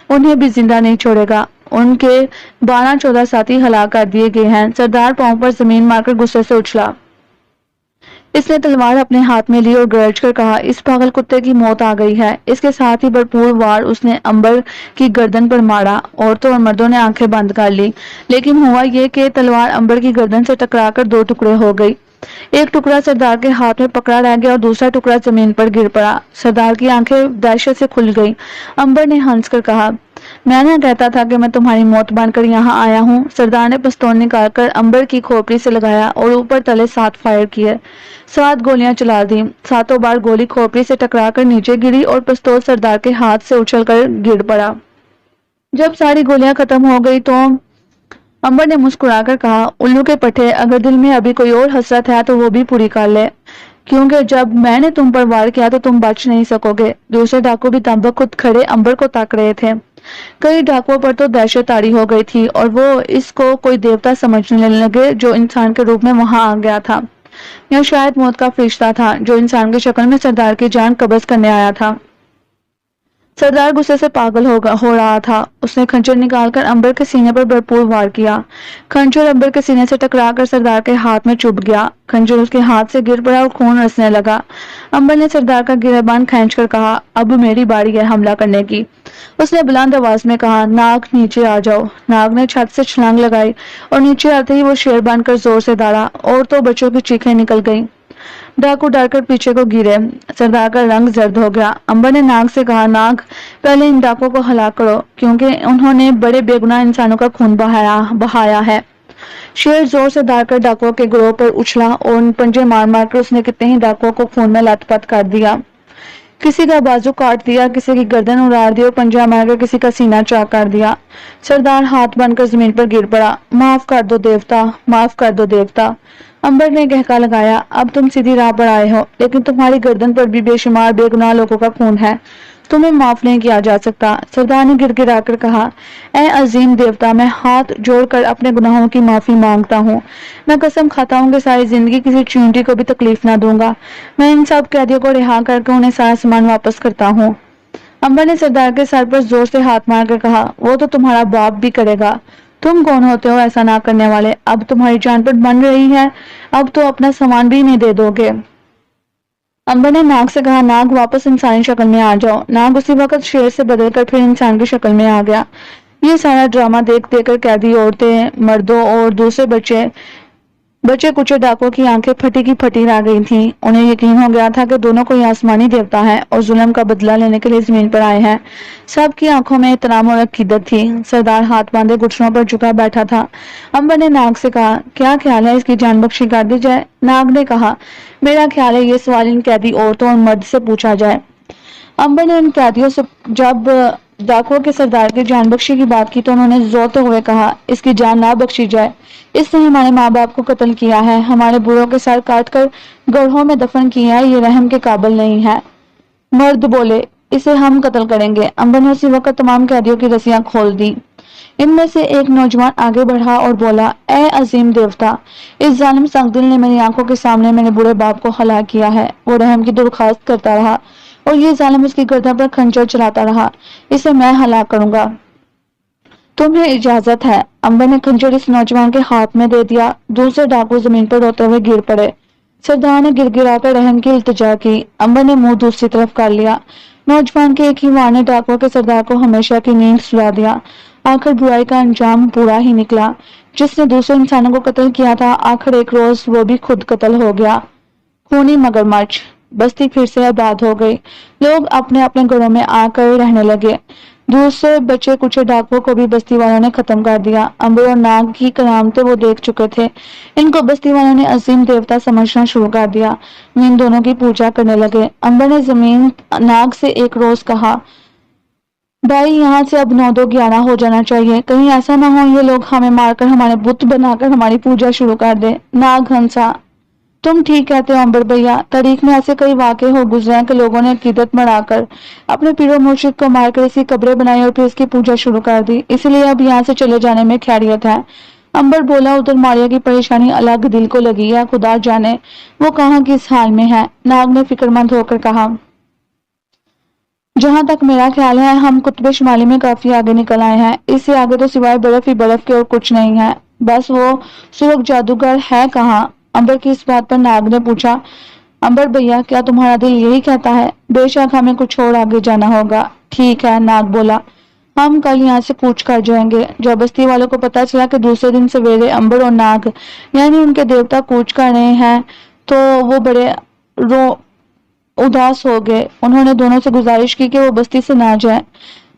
انہیں بھی زندہ نہیں چھوڑے گا۔ ان کے 12-14 ساتھی ہلاک کر دیے گئے ہیں۔ سردار پاؤں پر زمین مار کر غصے سے اچھلا۔ اس نے تلوار اپنے ہاتھ میں لی اور گرج کر کہا، اس پاگل کتے کی موت آ گئی ہے۔ اس کے ساتھ ہی بھرپور وار اس نے امبر کی گردن پر مارا۔ عورتوں اور مردوں نے آنکھیں بند کر لی، لیکن ہوا یہ کہ تلوار امبر کی گردن سے ٹکرا کر 2 ٹکڑے ہو گئی۔ ایک ٹکڑا سردار کے ہاتھ میں پکڑا رہ گیا اور دوسرا ٹکڑا زمین پر گر پڑا۔ سردار کی آنکھیں دہشت سے کھل گئیں۔ امبر نے ہنس کر کہا، میں نہ کہتا تھا کہ میں تمہاری موت بن کر یہاں آیا ہوں۔ سردار نے پستول نکال کر امبر کی کھوپڑی سے لگایا اور اوپر تلے 7 فائر کیے۔ 7 گولیاں چلا دیں۔ 7 بار گولی کھوپڑی سے ٹکرا کر نیچے گری اور پستول سردار کے ہاتھ سے اچھل کر گر پڑا۔ جب ساری گولیاں ختم ہو گئی تو امبر نے مسکرا کر کہا، الو کے پٹھے، اگر دل میں ابھی کوئی اور حسرت ہے تو وہ بھی پوری کر لے، کیونکہ جب میں نے تم پر وار کیا تو تم بچ نہیں سکو گے۔ دوسرے ڈاکو بھی دم بخود کھڑے امبر کو تاک رہے تھے۔ کئی ڈاکوؤں پر تو دہشت طاری ہو گئی تھی اور وہ اس کو کوئی دیوتا سمجھنے لگے جو انسان کے روپ میں وہاں آ گیا تھا، یا شاید موت کا فرشتہ تھا جو انسان کی شکل میں سردار کی جان قبض کرنے آیا تھا۔ سردار غصے سے پاگل ہو رہا تھا۔ اس نے خنجر نکال کر امبر کے سینے پر بھرپور وار کیا۔ خنجر امبر کے سینے سے ٹکرا کر سردار کے ہاتھ میں چبھ گیا۔ خنجر اس کے ہاتھ سے گر پڑا اور خون رسنے لگا۔ امبر نے سردار کا گریبان کھینچ کر کہا، اب میری باری ہے حملہ کرنے کی۔ اس نے بلند آواز میں کہا، ناگ نیچے آ جاؤ۔ ناگ نے چھت سے چھلانگ لگائی اور نیچے آتے ہی وہ شیر بن کر زور سے دوڑا۔ عورتوں بچوں کی چیخیں نکل گئیں۔ ڈاکو ڈر کر پیچھے کو گرے۔ سردار کا رنگ زرد ہو گیا۔ امبر نے ناگ سے کہا، ناگ، پہلے ان ڈاکوؤں کو ہلاک کرو، کیونکہ انہوں نے بڑے بے گناہ انسانوں کا خون بہایا ہے۔ شیر زور سے دوڑ کر ڈاکوؤں کے گروہ پر اچھلا اور پنجے مار مار کر اس نے کتنے ہی ڈاکوؤں کو خون میں لت پت کر دیا۔ کسی کا بازو کاٹ دیا، کسی کی گردن اڑا دی اور پنجہ مار کر کسی کا سینہ چاک کر دیا۔ سردار ہاتھ بن کر زمین پر گر پڑا۔ معاف کر دو دیوتا، معاف کر دو دیوتا۔ امبر نے گہکا لگایا، اب تم سیدھی راہ پر آئے ہو، لیکن تمہاری گردن پر بھی بے شمار بے گناہ لوگوں کا خون ہے، تمہیں معاف نہیں کیا جا سکتا۔ سردار نے گر گرا کر کہا، اے عظیم دیوتا، میں ہاتھ جوڑ کر اپنے گناہوں کی معافی مانگتا ہوں۔ میں قسم کھاتا ہوں کہ ساری زندگی کسی چینٹی کو بھی تکلیف نہ دوں گا۔ میں ان سب قیدیوں کو رہا کر کے انہیں سارا سامان واپس کرتا ہوں۔ امبر نے سردار کے سر پر زور سے ہاتھ مار کر کہا، وہ تو تمہارا باپ بھی کرے گا، تم کون ہوتے ہو ایسا نہ کرنے والے؟ اب تمہاری جان پر بن رہی ہے، اب تو اپنا سامان بھی نہیں دے دو گے۔ امبر نے ناگ سے کہا، ناگ واپس انسانی شکل میں آ جاؤ۔ ناگ اسی وقت شیر سے بدل کر پھر انسان کی شکل میں آ گیا۔ یہ سارا ڈرامہ دیکھ دیکھ کر قیدی عورتیں، مردوں اور دوسرے بچے کچے ڈاکوؤں کی آنکھیں پھٹی کی پھٹی رہ گئی تھیں۔ انہیں یقین ہو گیا تھا کہ دونوں کوئی آسمانی دیوتا ہے اور ظلم کا بدلہ لینے کے لیے زمین پر آئے ہیں۔ سب کی آنکھوں میں احترام اور عقیدت تھی۔ سردار ہاتھ باندھے گھٹنوں پر جھکا بیٹھا تھا۔ امبر نے ناگ سے کہا، کیا خیال ہے اس کی جان بخشی کر دی جائے؟ ناگ نے کہا، میرا خیال ہے یہ سوال ان قیدی عورتوں اور مرد سے پوچھا جائے۔ امبر نے ان قیدیوں سے جب ڈاکوؤں کے سردار کی جان بخشی کی بات کی تو انہوں نے زورتے ہوئے کہا، اس کی جان نہ بخشی جائے، اس نے ہمارے ماں باپ کو قتل کیا ہے، ہمارے بوڑھوں کے سر کاٹ کر گڑھوں میں دفن کیا ہے، یہ رحم کے قابل نہیں ہے۔ مرد بولے، اسے ہم قتل کریں گے۔ امبر نے اسی وقت تمام قیدیوں کی رسیاں کھول دی۔ ان میں سے ایک نوجوان آگے بڑھا اور بولا، اے عظیم دیوتا، اس ظالم سنگدل نے میری آنکھوں کے سامنے میرے بوڑھے باپ کو ہلاک کیا ہے۔ وہ رحم کی درخواست کرتا رہا اور یہ ظالم اس کی گردن پر خنجر چلاتا رہا، اسے میں ہلاک کروں گا۔ تمہیں اجازت ہے۔ امبر نے خنجر اس نوجوان کے ہاتھ میں دے دیا۔ دوسرے ڈاکو زمین پر روتے ہوئے گر پڑے۔ سردار نے گر گرا کر رحم کی التجا کی۔ امبر نے منہ دوسری طرف کر لیا۔ نوجوان کے ایک ہی وار نے ڈاکوؤں کے سردار کو ہمیشہ کی نیند سلا دیا۔ آخر برائی کا انجام برا ہی نکلا۔ جس نے دوسرے انسانوں کو قتل کیا تھا، آخر ایک روز وہ بھی خود قتل ہو گیا۔ خونی مگرمچھ۔ بستی پھر سے آباد ہو گئی۔ لوگ اپنے اپنے گھروں میں آ کر رہنے لگے۔ دوسرے بچے کچھ ڈاکوؤں کو بھی بستی والوں نے ختم کر دیا۔ امبر اور ناگ کی کرامتیں وہ دیکھ چکے تھے۔ ان کو بستی والوں نے عظیم دیوتا سمجھنا شروع کر دیا۔ وہ ان دونوں کی پوجا کرنے لگے۔ امبر نے ناگ سے ایک روز کہا، بھائی یہاں سے اب 9-2-11 ہو جانا چاہیے، کہیں ایسا نہ ہو یہ لوگ ہمیں مار کر ہمارے بت بنا کر ہماری پوجا شروع کر دیں۔ ناگ ہنسا، تم ٹھیک کہتے ہو امبر بھیا، تاریخ میں ایسے کئی واقعے ہو گزرے ہیں کہ لوگوں نے عقیدت مڑا کر اپنے پیر و مرشد کو مار کر اس کی قبریں بنائی اور پھر اس کی پوجا شروع کر دی، اسی لیے اب یہاں سے چلے جانے میں خیریت ہے۔ امبر بولا، ادھر ماریا کی پریشانی الگ دل کو لگی ہے، خدا جانے وہ کہاں کس حال میں ہے۔ ناگ نے فکر مند ہو کر کہا، جہاں تک میرا خیال ہے ہم قطب شمالی میں کافی آگے نکل آئے ہیں، اس سے آگے تو سوائے برف ہی برف کے اور کچھ نہیں ہے۔ بس وہ سرخ جادوگر ہے کہاں؟ امبر کی اس بات پر ناگ نے پوچھا، امبر بھیا کیا تمہارا دل یہی کہتا ہے؟ بے شک ہمیں کچھ اور آگے جانا ہوگا۔ ٹھیک ہے، ناگ بولا، ہم کل یہاں سے کوچ کر جائیں گے۔ جب بستی والوں کو پتا چلا کہ دوسرے دن سویرے امبر اور ناگ یعنی ان کے دیوتا کوچ کر رہے ہیں تو وہ بڑے اداس ہو گئے۔ انہوں نے دونوں سے گزارش کی کہ وہ بستی سے نہ جائیں،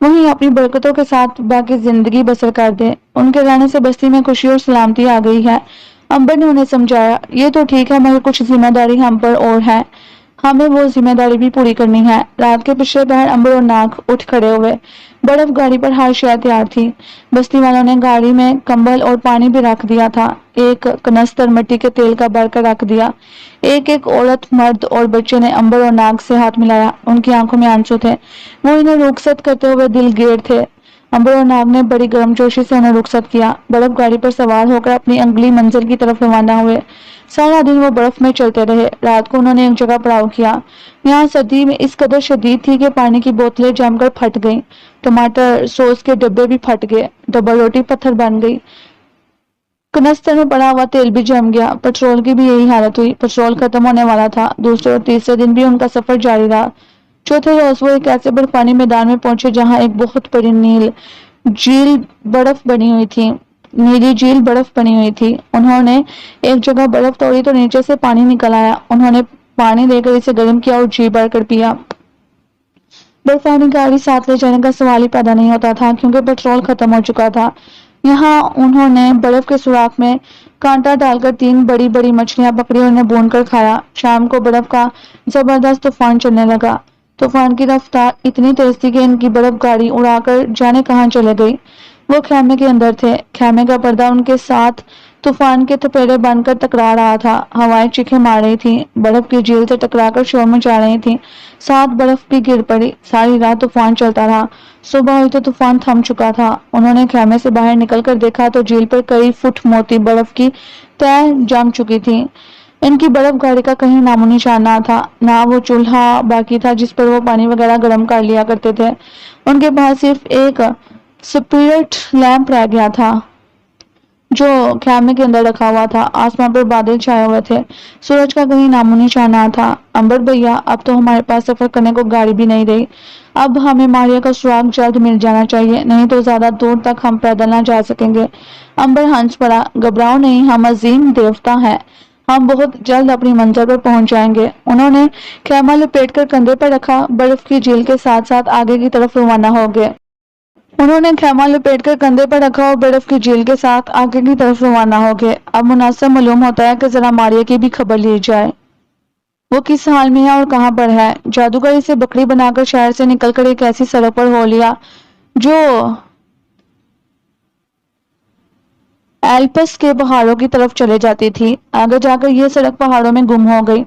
وہیں اپنی برکتوں کے ساتھ باقی زندگی بسر کر دیں۔ ان کے رہنے سے بستی میں خوشی اور سلامتی آ گئی ہے۔ امبر نے انہیں سمجھایا، یہ تو ٹھیک ہے مگر کچھ ذمہ داری ہم پر اور ہے، ہمیں وہ ذمہ داری بھی پوری کرنی ہے۔ رات کے پچھلے پہر امبر اور ناگ اٹھ کھڑے ہوئے۔ برف گاڑی پر ہر شے تیار تھی۔ بستی والوں نے گاڑی میں کمبل اور پانی بھی رکھ دیا تھا، ایک کنستر مٹی کے تیل کا بھر کر رکھ دیا۔ ایک ایک عورت، مرد اور بچے نے امبر اور ناگ سے ہاتھ ملایا، ان کی آنکھوں میں آنسو تھے، وہ انہیں رخصت کرتے ہوئے دل گیر تھے۔ امبر اور ناگ نے بڑی گرم جوشی سے انہیں رخصت کیا، برف گاڑی پر سوار ہو کر اپنی اگلی منزل کی طرف روانہ ہوئے۔ سارا دن وہ برف میں چلتے رہے، رات کو انہوں نے ایک جگہ پڑاؤ کیا۔ یہاں سردی میں اس قدر شدید تھی کہ پانی کی بوتلیں جم کر پھٹ گئیں، ٹماٹر سوس کے ڈبے بھی پھٹ گئے، ڈبل روٹی پتھر بن گئی، کنستر میں پڑا ہوا تیل بھی جم گیا۔ پٹرول کی بھی یہی حالت ہوئی، پٹرول ختم ہونے والا تھا۔ دوسرے اور تیسرے دن بھی ان کا سفر جاری رہا۔ چوتھے روز وہ ایک ایسے برفانی میدان میں پہنچے جہاں ایک بہت بڑی نیلی جھیل برف بنی ہوئی تھی۔ انہوں نے ایک جگہ برف توڑی تو نیچے سے پانی نکل آیا، انہوں نے پانی لے کر اسے گرم کیا اور جی بھر کر پیا۔ برفانی گاڑی ساتھ لے جانے کا سوال ہی پیدا نہیں ہوتا تھا کیونکہ پٹرول ختم ہو چکا تھا۔ یہاں انہوں نے برف کے سوراخ میں کانٹا ڈال کر 3 بڑی بڑی مچھلیاں پکڑی اور انہیں بھون کر کھایا۔ شام کو برف کا زبردست طوفان چلنے لگا۔ طوفان کی رفتار اتنی تیز تھی کہ ان کی برف گاڑی اڑا کر جانے کہاں چلے گئی۔ وہ خیمے کے اندر تھے، خیمے کا پردہ ان کے ساتھ طوفان کے تھپیڑے بن کر ٹکرا رہا تھا، ہوائیں چیخیں مار رہی تھیں، برف کی جھیل سے ٹکرا کر شور مچا رہی تھیں، ساتھ برف بھی گر پڑی۔ ساری رات طوفان چلتا رہا، صبح ہوئی تو طوفان تھم چکا تھا۔ انہوں نے خیمے سے باہر نکل کر دیکھا تو جھیل پر کئی فٹ موٹی برف کی تہہ جم چکی تھی۔ ان کی برف گاڑی کا کہیں نام و نشان نہ تھا، نہ وہ چولہا باقی تھا جس پر وہ پانی وغیرہ گرم کر لیا کرتے تھے۔ ان کے پاس صرف ایک سپرٹ لیمپ رہ گیا تھا جو خیمے کے اندر رکھا ہوا تھا۔ آسمان پر بادل چھائے ہوئے تھے، سورج کا کہیں نام و نشان نہ تھا۔ امبر بھیا، اب تو ہمارے پاس سفر کرنے کو گاڑی بھی نہیں رہی، اب ہمیں ماریا کا سراغ جلد مل جانا چاہیے، نہیں تو زیادہ دور تک ہم پیدل نہ جا سکیں گے۔ امبر ہنس پڑا، گھبراؤ نہیں، ہم عظیم دیوتا ہیں، ہم بہت جلد اپنی منزل پر پہنچ جائیں گے۔ انہوں نے خیمہ لپیٹ کر کندھے پر رکھا، برف کی جھیل کے ساتھ ساتھ آگے کی طرف روانہ ہو گئے۔ اب مناسب معلوم ہوتا ہے کہ ذرا ماریا کی بھی خبر لی جائے، وہ کس حال میں ہے اور کہاں پر ہے۔ جادوگر اسے بکری بنا کر شہر سے نکل کر ایک ایسی سڑک پر ہو لیا جو ایلپس کے پہاڑوں کی طرف چلے جاتی تھی۔ آگے جا کر یہ سڑک پہاڑوں میں گم ہو گئی۔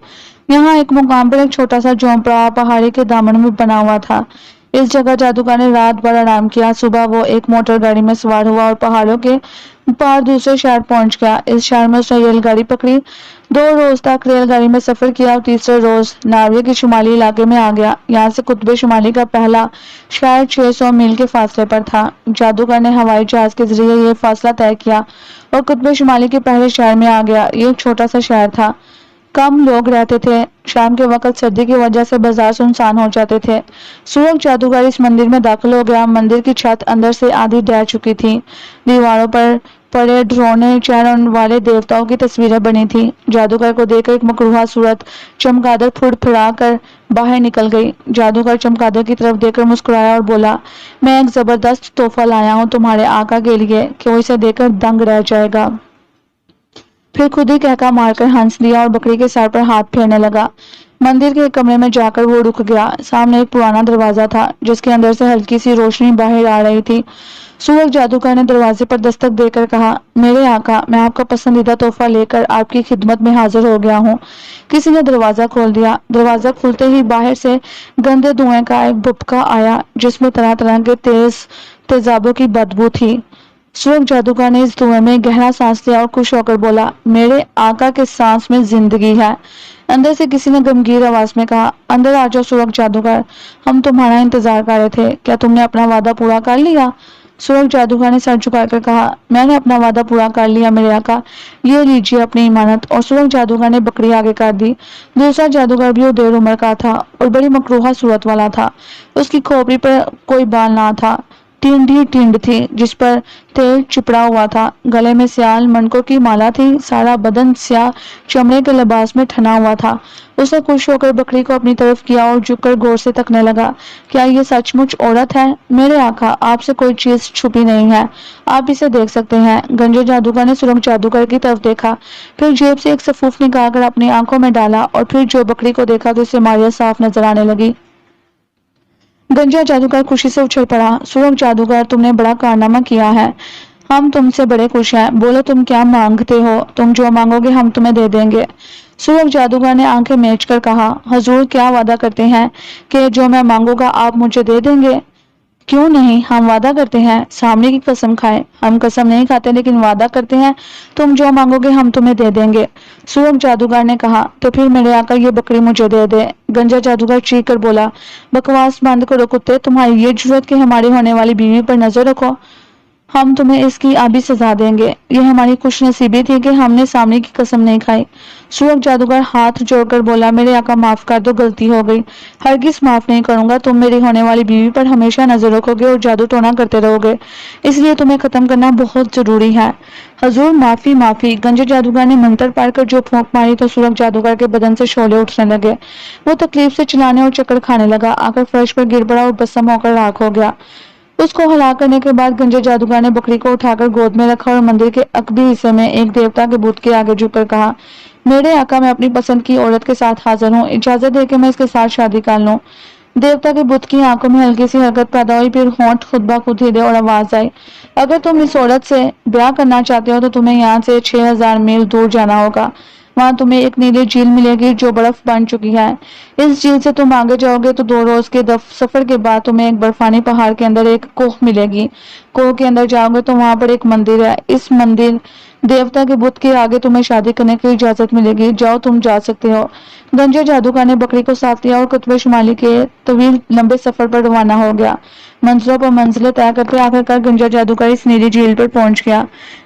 یہاں ایک مقام پر ایک چھوٹا سا جھونپڑا پہاڑی کے دامن میں بنا ہوا تھا۔ اس جگہ جادوگر نے رات بھر آرام کیا۔ صبح وہ ایک موٹر گاڑی میں سوار ہوا اور پہاڑوں کے پار دوسرے شہر پہنچ گیا۔ اس شہر میں اس نے ریل گاڑی پکڑی، 2 روز تک ریل گاڑی میں سفر کیا اور تیسرے روز ناروے کے شمالی علاقے میں آ گیا۔ یہاں سے قطب شمالی کا پہلا شہر 600 میل کے فاصلے پر تھا۔ جادوگر نے ہوائی جہاز کے ذریعے یہ فاصلہ طے کیا اور قطب شمالی کے پہلے شہر میں آ گیا۔ یہ ایک چھوٹا سا شہر تھا، کم لوگ رہتے تھے، شام کے وقت سردی کی وجہ سے بازار سنسان ہو جاتے تھے۔ سورج جادوگر اس مندر میں داخل ہو گیا۔ مندر کی چھت اندر سے آدھی ڈہ چکی تھی، دیواروں پر پڑے ڈرونے چہروں والے دیوتاؤں کی تصویریں بنی تھیں۔ جادوگر کو دیکھ کر ایک مکروہ صورت چمگادڑ پھڑ پھڑا کر باہر نکل گئی۔ جادوگر چمگادڑ کی طرف دیکھ کر مسکرایا اور بولا، میں ایک زبردست تحفہ لایا ہوں تمہارے آقا کے لیے کہ وہ اسے دیکھ کر دنگ رہ جائے گا۔ پھر خود ہی کہکا مار کر ہنس دیا اور بکری کے سر پر ہاتھ پھیرنے لگا۔ مندر کے ایک کمرے میں جا کر وہ رک گیا۔ سامنے ایک پرانا دروازہ تھا جس کے اندر سے ہلکی سی روشنی باہر آ رہی تھی۔ सूरज जादूगर ने दरवाजे पर दस्तक देकर कहा, मेरे आका, मैं आपका पसंदीदा तोहफा लेकर आपकी खिदमत में हाजिर हो गया हूँ। किसी ने दरवाजा खोल दिया। दरवाजा खुलते ही बाहर से गंदे धुएं का एक भुपका आया जिसमें तरह तरह के तेजाबों की बदबू थी। सूरज जादूगर ने इस धुएं में गहरा सांस लिया और खुश होकर बोला, मेरे आका के सांस में जिंदगी है। अंदर से किसी ने गमगीन आवाज में कहा, अंदर आ जाओ सूरज जादूगर, हम तुम्हारा इंतजार कर रहे थे। क्या तुमने अपना वादा पूरा कर लिया? सूरज जादूगर ने सर झुकाकर कहा, मैंने अपना वादा पूरा कर लिया मेरे आका, ये लीजिए अपनी इमानत। और सूरज जादूगर ने बकरी आगे कर दी। दूसरा जादूगर भी देर उम्र का था और बड़ी मकरूहा सूरत वाला था। उसकी खोपड़ी पर कोई बाल ना था, टिंड ही टिंड थी जिस पर तेल चिपड़ा हुआ था। गले में स्याल मनकों की माला थी। सारा बदन स्याह चमड़े के लिबास में ठना हुआ था। उसने खुश होकर बकरी को अपनी तरफ किया और झुककर गौर से तकने लगा। क्या ये सचमुच औरत है? मेरे आका, आपसे कोई चीज छुपी नहीं है, आप इसे देख सकते हैं। गंजे जादूगर ने सुरंग जादूगर की तरफ देखा, फिर जेब से एक सफूफ निकालकर अपनी आंखों में डाला और फिर जो बकरी को देखा तो उसे मारिया साफ नजर आने लगी। गंजा जादूगर खुशी से उछल पड़ा। सूरज जादूगर, तुमने बड़ा कारनामा किया है, हम तुमसे बड़े खुश हैं। बोलो तुम क्या मांगते हो? तुम जो मांगोगे हम तुम्हें दे देंगे। सूरज जादूगर ने आंखें मेच कर कहा, हजूर क्या वादा करते हैं कि जो मैं मांगूंगा आप मुझे दे देंगे? क्यों नहीं, हम वादा करते हैं, सामने की कसम खाए। हम कसम नहीं खाते लेकिन वादा करते हैं, तुम जो मांगोगे हम तुम्हें दे देंगे। सूरज जादूगर ने कहा, तो फिर मेरे आका ये बकरी मुझे दे दे। गंजा जादूगर चीख कर बोला, बकवास बंद करो कुत्ते, तुम्हारी ये जरूरत कि हमारी होने वाली बीवी पर नजर रखो, हम तुम्हें इसकी आबी सजा देंगे। ये हमारी खुशनसीबी थी कि हमने सामने की कसम नहीं खाई। सूरज जादूगर हाथ जोड़कर बोला, मेरे आका माफ कर दो, गलती हो गई, हरगिज माफ नहीं करूंगा। तुम मेरी होने वाली बीवी पर हमेशा नजर रखोगे और जादू टोना करते रहोगे, इसलिए तुम्हें खत्म करना बहुत जरूरी है। हजूर माफी माफी। गंजे जादूगर ने मंत्र पढ़कर जो फूंक मारी तो सूरज जादूगर के बदन से शोले उठने लगे। वो तकलीफ से चिल्लाने और चक्कर खाने लगा, आकर फर्श पर गिर पड़ा और बसम होकर राख हो गया। उसको हलाक करने के बाद गंजे जादूगर ने बकरी को उठाकर गोद में रखा और मंदिर के अकबी हिस्से में एक देवता के बुत के आगे झुककर कहा, मेरे आका, मैं अपनी पसंद की औरत के साथ हाजिर हूँ, इजाजत दे के मैं इसके साथ शादी कर लूं। देवता के बुत की आंखों में हल्की सी हरकत पैदा हुई, फिर होंठ खुद ब खुद हिले और आवाज आई, अगर तुम इस औरत से ब्याह करना चाहते हो तो तुम्हें यहाँ से 6000 मील दूर जाना होगा। वहां तुम्हें एक नीली झील मिलेगी जो बर्फ बन चुकी है। इस झील से तुम आगे जाओगे तो 2 रोज के सफर के बाद तुम्हें एक बर्फानी पहाड़ के अंदर एक कोह मिलेगी। कोह के अंदर जाओगे तो वहां पर एक मंदिर है। इस मंदिर देवता के बुत के आगे तुम्हें शादी करने की इजाजत मिलेगी। जाओ, तुम जा सकते हो। गंजे जादूगर ने बकरी को साथ लिया और कुतबे शुमाली के तवील लंबे सफर पर रवाना हो गया। मंजिलों पर मंजिलें तय करते आखिरकार गंजा जादूगर इस नीली झील पर पहुंच गया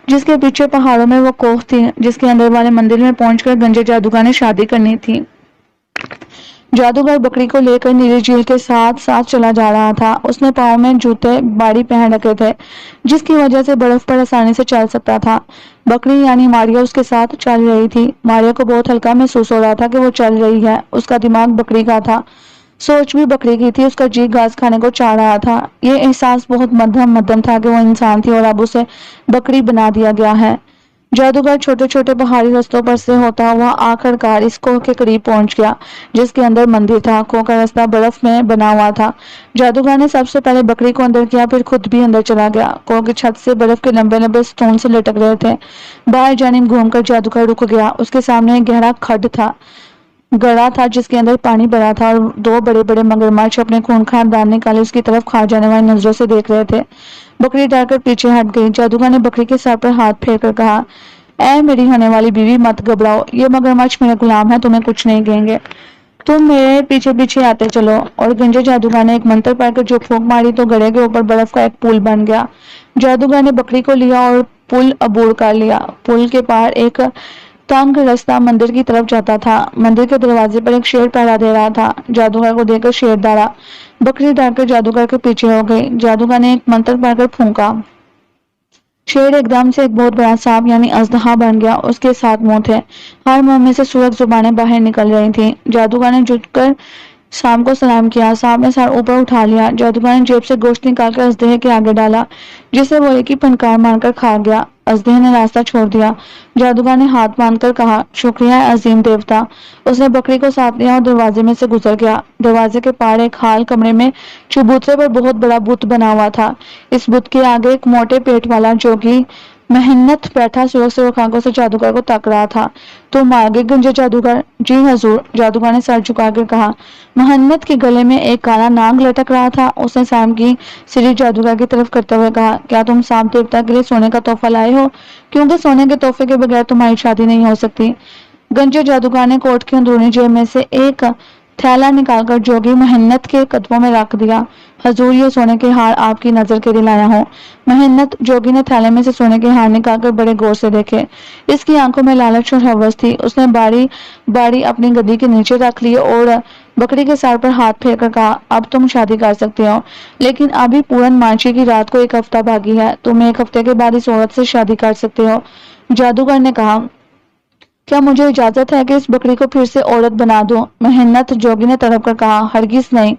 जिसके पीछे पहाड़ों में वो कोह थी जिसके अंदर वाले मंदिर में पहुंचकर गंजे जादूगर ने शादी करनी थी। जादूगर बकरी को लेकर नीली झील के साथ साथ चला जा रहा था। उसने पाँव में जूते बाड़ी पहन रखे थे जिसकी वजह से बर्फ पर आसानी से चल सकता था। बकरी यानी मारिया उसके साथ चल रही थी। मारिया को बहुत हल्का महसूस हो रहा था कि वो चल रही है। उसका दिमाग बकरी का था, सोच भी बकरी की थी। उसका जी घास खाने को चाह रहा था। ये एहसास बहुत मध्यम मध्यम था कि वो इंसान थी और अब उसे बकरी बना दिया गया है। जादूगर छोटे छोटे पहाड़ी रास्तों पर से होता हुआ आखिरकार इस कोह के करीब पहुंच गया जिसके अंदर मंदिर था। कोह का रास्ता बर्फ में बना हुआ था। जादूगर ने सबसे पहले बकरी को अंदर किया, फिर खुद भी अंदर चला गया। कोह की छत से बर्फ के लंबे लंबे स्टोन से लटक रहे थे। बाहर जानिब घूमकर जादूगर रुक गया। उसके सामने एक गहरा खड्ड था, गड़ा था जिसके अंदर पानी भरा था और 2 बड़े बड़े मगरमच्छ अपने खूंखार दांत निकाले उसकी तरफ खा जाने वाली नजरों से देख रहे थे। बकरी डरकर पीछे हट गई। जादूगर ने बकरी के सर पर हाथ फेर कर कहा, ऐ मेरी होने वाली बीवी, मत घबराओ, ये मगरमच्छ मेरे गुलाम है, तुम्हें कुछ नहीं कहेंगे, तुम मेरे पीछे पीछे आते चलो। और गंजे जादूगर ने एक मंत्र पढ़कर जो फूंक मारी तो गड़े के ऊपर बर्फ का एक पुल बन गया। जादूगर ने बकरी को लिया और पुल अबूर कर लिया। पुल के पार एक तंग रास्ता मंदिर की तरफ जाता था। मंदिर के दरवाजे पर एक शेर पहरा दे रहा था। जादूगर को देखकर शेर डरा। बकरी डरकर जादूगर के पीछे हो गई। जादूगर ने एक मंत्र पढ़कर फूंका। शेर एकदम से एक बहुत बड़ा सांप यानी अजदहा बन गया। उसके 7 मुंह थे। हर मुंह में से सूरज जुबानें बाहर निकल रही थी। जादूगर ने झुककर सांप को सलाम किया। सांप ने सर ऊपर उठा लिया। जादूगर ने जेब से गोश्त निकाल कर अजदहे के आगे डाला, जिसे वो एक ही फनकार मारकर खा गया। अजदहे ने रास्ता छोड़ दिया। जादूगर ने हाथ बांधकर कहा, शुक्रिया अजीम देवता। उसने बकरी को साथ लिया और दरवाजे में से गुजर गया। दरवाजे के पार एक हाल कमरे में चबूतरे पर बहुत बड़ा बुत बना हुआ था। इस बुत के आगे एक मोटे पेट वाला जोगी मेहनत बैठा सुरख आंखों से जादूगर को तक रहा था। तुम आगे गंजे जादूगर? जी हजूर, जादूगर ने सर झुकाकर कहा। मेहनत के गले में एक काला नाग लटक रहा था। उसने सांप की सीढ़ी जादूगर की तरफ करते हुए कहा, क्या तुम सांप देवता के लिए सोने का तोहफा लाए हो? क्योंकि सोने के तोहफे के बगैर तुम्हारी शादी नहीं हो सकती। गंजे जादूगर ने कोट की अंदरूनी जेब में से एक थैला निकालकर जोगी मेहनत के कदमों में रख दिया। हजूर, ये सोने के हार आपकी नजर के लिए लाया हूँ। मेहनत जोगी ने थैले में से सोने के हार निकालकर बड़े गौर से देखे। इसकी आंखों में लालच और हवस थी। उसने बारी बारी अपनी गद्दी के नीचे रख ली और बकरी के सर पर हाथ फेर कर कहा, अब तुम शादी कर सकते हो, लेकिन अभी पूरन मांझी की रात को एक हफ्ता बाकी है। तुम एक हफ्ते के बाद इस औरत से शादी कर सकते हो। जादूगर ने कहा, क्या मुझे इजाजत है कि इस बकरी को फिर से औरत बना दूं? मेहनत जोगी ने तड़प कर कहा, हरगिज नहीं,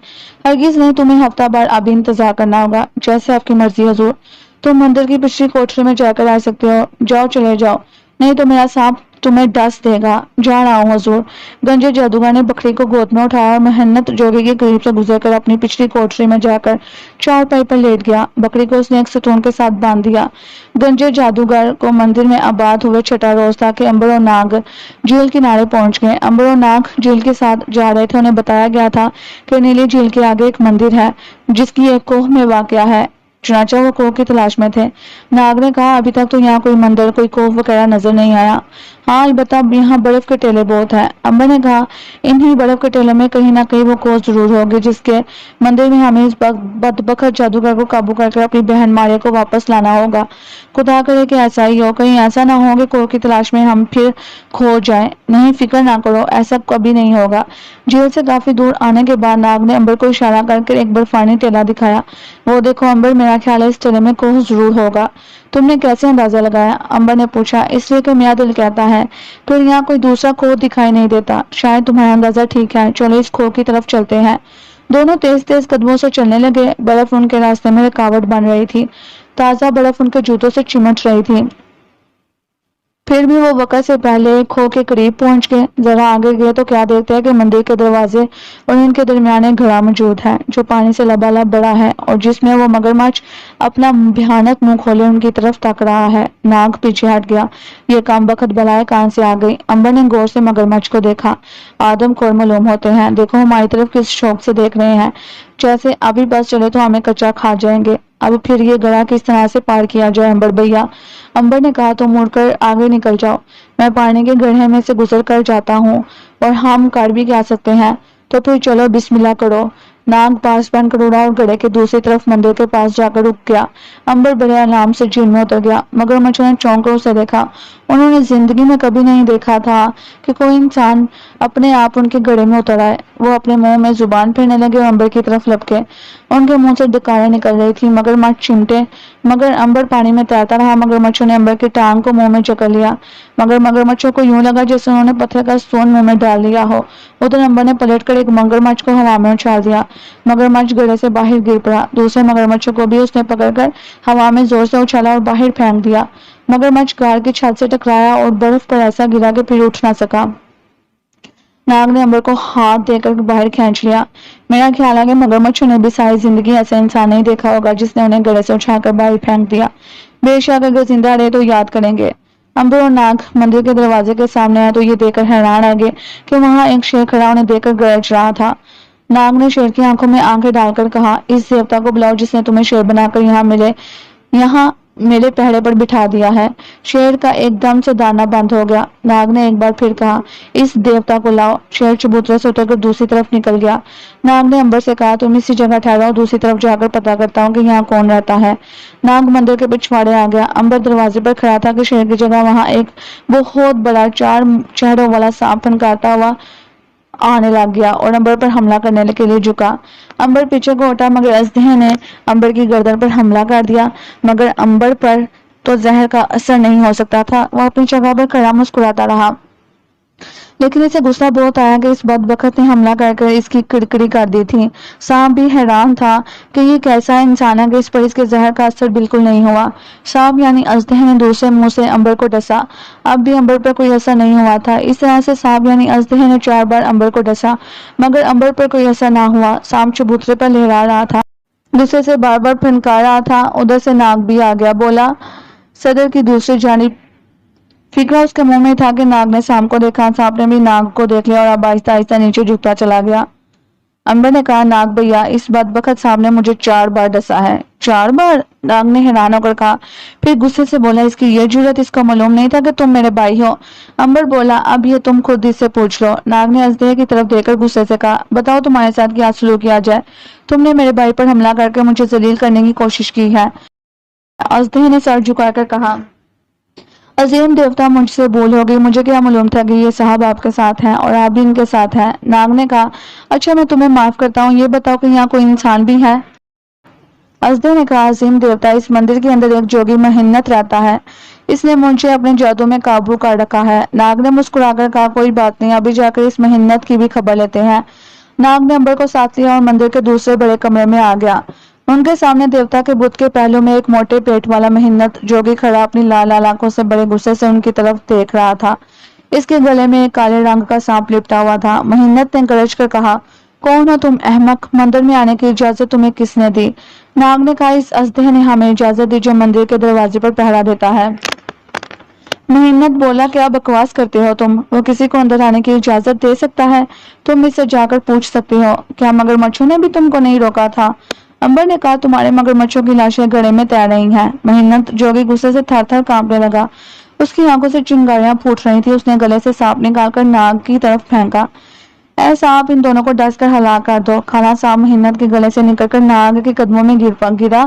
हरगिज नहीं। तुम्हें हफ्ता भर अभी इंतजार करना होगा। जैसे आपकी मर्जी हजूर। तुम मंदिर की पिछली कोठरी में जाकर आ सकते हो। जाओ, चले जाओ, नहीं तो मेरा सांप तुम्हें डस देगा। जा रहा हूँ हजूर। गंजे जादूगर ने बकरी को गोद में उठाया और मेहनत जोगी के करीब से गुजरकर अपनी पिछली कोठरी में जाकर चारपाई पर लेट गया। बकरी को उसने एक सतून के साथ बांध दिया। गंजे जादूगर को मंदिर में आबाद हुए छठा रोज था कि अंबर और नाग झील किनारे पहुंच गए। अंबर और नाग झील के साथ जा रहे थे। उन्हें बताया गया था कि नीली झील के आगे एक मंदिर है जिसकी एक कोह में वाक़या है। चुनाचा वो कोह की तलाश में थे। नाग ने कहा, अभी तक तो यहाँ कोई मंदिर, कोई कोह वगैरह नजर नहीं आया। हाँ, अलबत्ता यहाँ बर्फ के टीले बहुत है। अंबर ने कहा, इन्हीं बर्फ के टीलों में कहीं ना कहीं वो कोह जरूर होगी जिसके मंदिर में हमें इस बदबख्त जादूगर को काबू करके अपनी बहन मारिया को वापस लाना होगा। खुदा करे कि ऐसा ही हो। कहीं ऐसा ना हो कि कोह की तलाश में हम फिर खो जाएं। नहीं, फिक्र ना करो, ऐसा कभी नहीं होगा। झील से काफी दूर आने के बाद नाग ने अंबर को इशारा करके एक बर्फानी टीला दिखाया। वो देखो अंबर, मेरा ख्याल है इस टीले में कोह जरूर होगा। तुमने कैसे अंदाजा लगाया? अंबर ने पूछा। इसलिए कि मेरा दिल कहता है। फिर यहाँ कोई दूसरा कोह दिखाई नहीं देता। शायद तुम्हारा अंदाजा ठीक है। चलो इस कोह की तरफ चलते हैं। दोनों तेज तेज कदमों से चलने लगे। बर्फ उनके रास्ते में रुकावट बन रही थी। ताजा बर्फ उनके जूतों से चिमट रही थी। फिर भी वो वक्त से पहले खो के करीब पहुंच गए। जरा आगे गए तो क्या देखते हैं कि मंदिर के दरवाजे और इनके दरमियान एक घड़ा मौजूद है जो पानी से लबालब बड़ा है और जिसमें वो मगरमच्छ अपना भयानक मुंह खोले उनकी तरफ तक रहा है। नाग पीछे हट गया। ये काम बखत बलाए कान से आ गई। अंबर ने गौर से मगरमच्छ को देखा। आदम खोर मालूम होते हैं। देखो हमारी तरफ किस शौक से देख रहे हैं, जैसे अभी बस चले तो हमें कच्चा खा जाएंगे। अब फिर ये गड़ा किस तरह से पार किया जाए अंबर भैया? अंबर ने कहा, तो मुड़कर आगे निकल जाओ। मैं पानी के गड्ढे में से गुजर कर जाता हूँ और हम कर भी क्या सकते हैं। तो फिर चलो बिस्मिल्लाह करो। नाग पास बनकर उड़ा और गड्ढे के दूसरी तरफ मंदिर के पास जाकर रुक गया। अंबर बड़े आराम से झील में उतर गया। मगरमच्छ ने चौंक कर उसे देखा। उन्होंने जिंदगी में कभी नहीं देखा था कि कोई इंसान अपने आप उनके गड्ढे में उतर आए। वो अपने मुंह में जुबान फेरने लगे और अंबर की तरफ लपके। उनके मुंह से डकारें निकल रही थी। मगरमच्छ चिमटे मगर अंबर पानी में तैरता रहा। मगरमच्छों ने अंबर की टांग को मुंह में जकड़ लिया मगर मगरमच्छों को यूं लगा जैसे उन्होंने पत्थर का स्टोन मुंह में डाल लिया हो। उधर अंबर ने पलटकर एक मगरमच्छ को हवा में उछाल दिया। मगरमच्छ गड्ढे से बाहर गिर पड़ा। दूसरे मगरमच्छों को भी उसने पकड़कर हवा में जोर से उछाला और बाहर फेंक दिया। मगरमच्छ गाड़ की छत से टकराया और बर्फ पर ऐसा गिरा कि फिर उठ ना सका। नाग ने अंबर को हाथ देकर बाहर खींच लिया। मेरा ख्याल है कि मगरमच्छों ने भी सारी जिंदगी ऐसा इंसान नहीं देखा होगा जिसने उन्हें गले से उछाकर बाहर फेंक दिया। बेशक अगर जिंदा रहे तो याद करेंगे। अंबर और नाग मंदिर के दरवाजे के सामने आए तो ये देखकर हैरान रह गए कि वहां एक शेर खड़ा उन्हें देखकर गरज रहा था। नाग ने शेर की आंखों में आंखें डालकर कहा, इस देवता को बुलाओ जिसने तुम्हें शेर बनाकर यहाँ मेरे पहरे पर बिठा दिया है। शेर का एकदम से दाना बंद हो गया। नाग ने एक बार फिर कहा, इस देवता को लाओ। शेर चबूतरे से उतरकर दूसरी तरफ निकल गया। नाग ने अंबर से कहा, तुम इसी जगह ठहराओ, दूसरी तरफ जाकर पता करता हूँ कि यहाँ कौन रहता है। नाग मंदिर के पिछवाड़े आ गया। अंबर दरवाजे पर खड़ा था कि शेर की जगह वहां एक बहुत बड़ा 4 चेहरों वाला सांप फनकारता हुआ आने लग गया और अंबर पर हमला करने के लिए झुका। अंबर पीछे को हटा मगर अजदहे ने अंबर की गर्दन पर हमला कर दिया। मगर अंबर पर तो जहर का असर नहीं हो सकता था। वह अपनी जगह पर खड़ा मुस्कुराता रहा। लेकिन इसे गुस्सा बहुत आया कि इस बदबख्त ने हमला कर इसकी किड़किड़ी कर दी थी। सांप भी हैरान था कि ये कैसा इंसान है कि इस पर इसके जहर का असर बिल्कुल नहीं हुआ। सांप यानी अजदह ने दूसरे मुंह से अंबर को डसा। अब भी अंबर पर कोई असर नहीं हुआ था। इस तरह से सांप यानी अजदह ने 4 बार अंबर को डसा, मगर अंबर पर कोई असर ना हुआ। सांप चबूतरे पर लहरा रहा था, गुस्से से बार बार फनका रहा था। उधर से नाग भी आ गया, बोला सदर की दूसरी जानिब। फिक्रा उसके मुंह में था कि नाग ने सांप को देखा। सांप ने भी नाग को देख लिया और अब आहिस्ता आहिस्ता नीचे झुकता चला गया। अंबर ने कहा, नाग भैया, इस बदबख्त सांप ने मुझे 4 बार डसा है। 4 बार? नाग ने हैरान होकर कहा। फिर गुस्से से बोला, इसकी ये जुर्रत, इसको मालूम नहीं था कि तुम मेरे भाई हो? अंबर बोला, अब ये तुम खुद इससे पूछ लो। नाग ने अजदह की तरफ देखकर गुस्से से कहा, बताओ तुम्हारे साथ क्या सलूक किया जाए? तुमने मेरे भाई पर हमला करके मुझे जलील करने की कोशिश की है। अजदह ने सर झुकाकर कहा, अजीम देवता, मुझसे भूल हो गई। मुझे क्या मालूम था कि ये साहब आपके साथ हैं और आप भी इनके साथ हैं। नाग ने कहा, अच्छा मैं तुम्हें माफ करता हूँ, ये बताओ कि यहाँ कोई इंसान भी है? अजदह ने कहा, अजीम देवता, इस मंदिर के अंदर एक जोगी महिन्नत रहता है। इसने मुझे अपने जादू में काबू कर रखा है। नाग ने मुस्कुराकर कहा, कोई बात नहीं, अभी जाकर इस महिन्नत की भी खबर लेते हैं। नाग ने अंबर को साथ लिया और मंदिर के दूसरे बड़े कमरे में आ गया। उनके सामने देवता के बुत के पहलू में एक मोटे पेट वाला महिन्नत जोगी खड़ा अपनी लाल लाल आंखों से बड़े गुस्से से उनकी तरफ देख रहा था। इसके गले में एक काले रंग का सांप लिपटा हुआ था। महिन्नत ने गरज कर कहा, कौन हो तुम अहमक? मंदिर में आने की इजाजत तुम्हें किसने दी? नाग ने कहा, इस अजदह ने हमें इजाजत दी जो मंदिर के दरवाजे पर पहरा देता है। महिन्नत बोला, क्या बकवास करते हो तुम? वो किसी को अंदर आने की इजाजत दे सकता है? तुम इससे जाकर पूछ सकते हो। क्या मगरमच्छों ने भी तुमको नहीं रोका था? अंबर ने कहा, तुम्हारे मगरमच्छों की लाशें गड़े में तैर रही हैं। महिन्नत जोगी गुस्से से थर थर कांपने लगा। उसकी आंखों से चिंगारियां फूट रही थी। उसने गले से सांप निकालकर नाग की तरफ फेंका। ऐ सांप, इन दोनों को डस कर हलाक कर दो। खाना सांप महिन्नत के गले से निकलकर नाग के कदमों में गिरा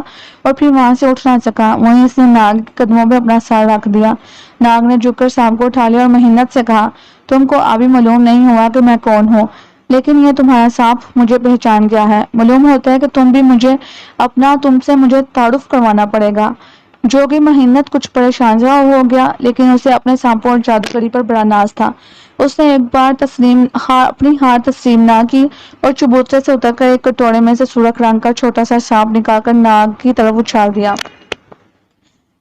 और फिर वहां से उठ ना सका। वहीं इसने नाग के कदमों में अपना सर रख दिया। नाग ने झुककर सांप को उठा लिया और महिन्नत से कहा, तुमको अभी मालूम नहीं हुआ कि मैं कौन हूँ, लेकिन ये तुम्हारा सांप मुझे पहचान गया है। मालूम होता है कि तुम भी मुझे अपना तुमसे मुझे तारुफ करवाना पड़ेगा। जोगी महिन्नत कुछ परेशान सा हो गया, लेकिन उसे अपने सांपों और जादूगरी पर बड़ा नाज था। उसने एक बार अपनी हार तस्लीम ना की और चबूतरे से उतरकर एक कटोरे में से सुर्ख रंग का छोटा सा सांप निकालकर नाग की तरफ उछाल दिया।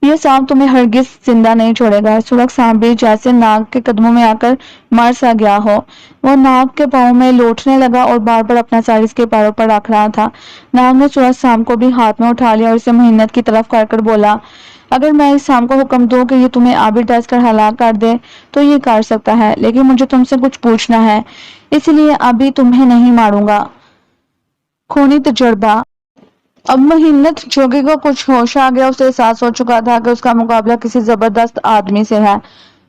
ये सांप तुम्हें हरगिज जिंदा नहीं छोड़ेगा। सुरख सांप भी जैसे नाग के कदमों में आकर मर सा गया हो। वो नाग के पांव में लौटने लगा और बार बार अपना सर इसके पैरों पर रख रहा था। नाग ने सुरख सांप को भी हाथ में उठा लिया और इसे महिन्नत की तरफ कर बोला, अगर मैं इस सांप को हुक्म दूं कि ये तुम्हें आबी डस कर हलाक कर दे तो ये कर सकता है, लेकिन मुझे तुमसे कुछ पूछना है, इसलिए अभी तुम्हें नहीं मारूंगा। खूनी तजुर्बा। अब महिन्नत जोगी को कुछ होश आ गया। उसे एहसास हो चुका था कि उसका मुकाबला किसी जबरदस्त आदमी से है।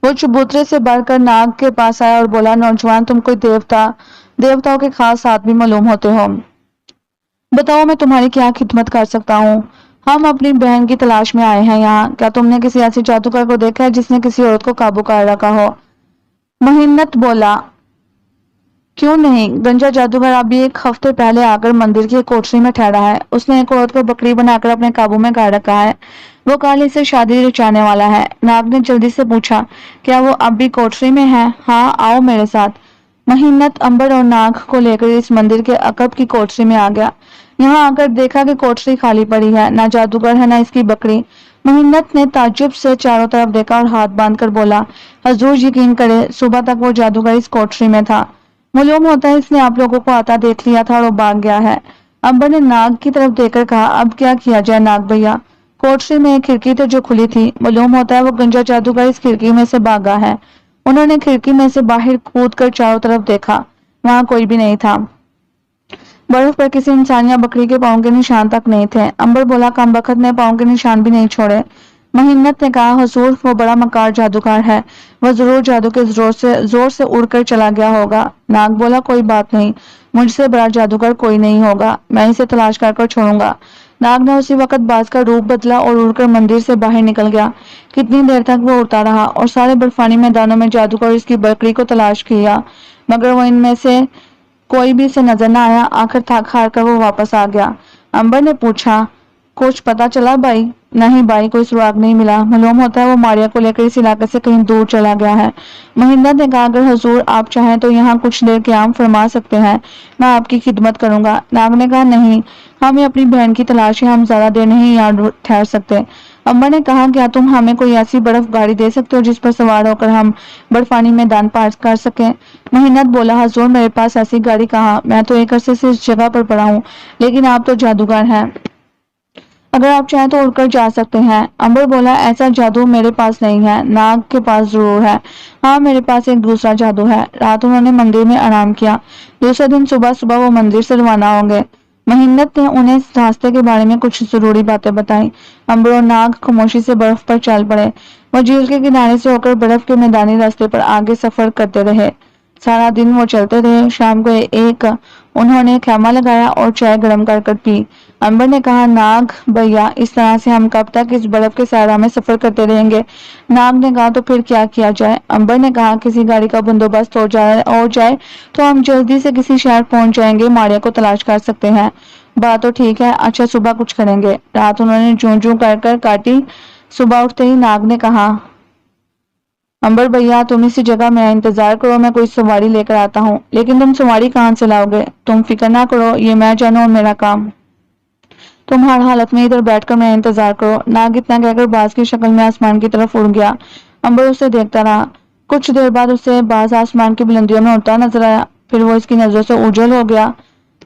वो चबूतरे से बढ़कर नाग के पास आया और बोला, नौजवान, तुम कोई देवताओं के खास आदमी मालूम होते हो। बताओ मैं तुम्हारी क्या खिदमत कर सकता हूँ। हम अपनी बहन की तलाश में आए हैं यहाँ। क्या तुमने किसी ऐसे जादूगर को देखा है जिसने किसी औरत को काबू कर रखा हो? महिन्नत बोला, क्यों नहीं, गंजा जादूगर अभी 1 हफ्ते पहले आकर मंदिर की एक कोठरी में ठहरा है। उसने एक औरत को बकरी बनाकर अपने काबू में कर रखा है। वो कल इसे शादी रचाने वाला है। नाग ने जल्दी से पूछा, क्या वो अब भी कोठरी में है? हाँ, आओ मेरे साथ। महिन्नत अंबर और नाग को लेकर इस मंदिर के अकब की कोठरी में आ गया। यहाँ आकर देखा कि कोठरी खाली पड़ी है, ना जादूगर है ना इसकी बकरी। महिन्नत ने ताज्जुब से चारों तरफ देखा और हाथ बांधकर बोला, हजूर यकीन करे, सुबह तक वो जादूगर इस कोठरी में था। मालूम होता है इसने आप लोगों को आता देख लिया था और वो भाग गया है। अंबर ने नाग की तरफ देखकर कहा, अब क्या किया जाए नाग भैया? कोठरी में एक खिड़की थी जो खुली थी। मालूम होता है वो गंजा जादूगर इस खिड़की में से भागा है। उन्होंने खिड़की में से बाहर कूद कर चारों तरफ देखा, वहां कोई भी नहीं था। बर्फ पर किसी इंसान या बकरी के पांव के निशान तक नहीं थे। अंबर बोला, कम बखत ने पांव के निशान भी नहीं छोड़े। महिन्नत ने कहा, हुजूर, वो बड़ा मकार जादूगर है, वह जरूर जादू के जोर से उड़कर चला गया होगा। नाग बोला, कोई बात नहीं, मुझसे बड़ा जादूगर कोई नहीं होगा, मैं इसे तलाश कर छोड़ूंगा। नाग ने उसी वक्त बाज का रूप बदला और उड़कर मंदिर से बाहर निकल गया। कितनी देर तक वो उड़ता रहा और सारे बर्फानी मैदानों में जादूगर इसकी बकरी को तलाश किया, मगर वो इनमें से कोई भी इसे नजर न आया। आखिर थक हार कर वो वापस आ गया। अंबर ने पूछा, कुछ पता चला भाई? नहीं भाई, कोई सुराग नहीं मिला। मालूम होता है वो मारिया को लेकर इस इलाके से कहीं दूर चला गया है। महिंद्र ने कहा, अगर हुजूर आप चाहें तो यहाँ कुछ देर क़याम फरमा सकते हैं, मैं आपकी खिदमत करूंगा। नाग ने कहा, नहीं, हमें अपनी बहन की तलाश है, हम ज्यादा देर नहीं यहाँ ठहर सकते। अम्बर ने कहा, क्या तुम हमें कोई ऐसी बर्फ गाड़ी दे सकते हो जिस पर सवार होकर हम बर्फानी मैदान पार कर सकें? महिंद्र बोला, हुजूर मेरे पास ऐसी गाड़ी कहाँ, मैं तो एक अरसे से इस जगह पर पड़ा हूँ, लेकिन आप तो जादूगर हैं, अगर आप चाहें तो उड़कर जा सकते हैं। अंबर बोला, ऐसा जादू मेरे पास नहीं है, नाग के पास जरूर है। हाँ, मेरे पास एक दूसरा जादू है। रात उन्होंने मंदिर में आराम किया। दूसरे दिन सुबह सुबह वो मंदिर से रवाना होंगे। महिंद्र ने उन्हें इस रास्ते के बारे में कुछ जरूरी बातें बताई। अंबर और नाग खामोशी से बर्फ पर चल पड़े। वो झील के किनारे से होकर बर्फ के मैदानी रास्ते पर आगे सफर करते रहे। सारा दिन वो चलते रहे। शाम को एक उन्होंने खैमा लगाया और चाय गर्म कर पी। अंबर ने कहा, नाग भैया, इस तरह से हम कब तक इस बर्फ के सहरा में सफर करते रहेंगे? नाग ने कहा, तो फिर क्या किया जाए? अंबर ने कहा, किसी गाड़ी का बंदोबस्त हो जाए तो हम जल्दी से किसी शहर पहुंच जाएंगे, मारिया को तलाश कर सकते हैं। बात तो ठीक है, अच्छा सुबह कुछ करेंगे। रात उन्होंने जूं जूं कर काटी। सुबह उठते ही नाग ने कहा, अंबर भैया, तुम इसी जगह मेरा इंतजार करो, मैं कोई सवारी लेकर आता हूँ। लेकिन तुम सवारी कहाँ से लाओगे? तुम फिक्र ना करो, ये मैं जानू और मेरा काम। तुम हर हालत में इधर बैठकर मेरा इंतजार करो। नाग इतना कहकर बाज की शक्ल में आसमान की तरफ उड़ गया। अंबर उसे देखता रहा। कुछ देर बाद उसे बाज आसमान की बुलंदियों में उड़ता नजर आया, फिर वो इसकी नजरों से उजल हो गया।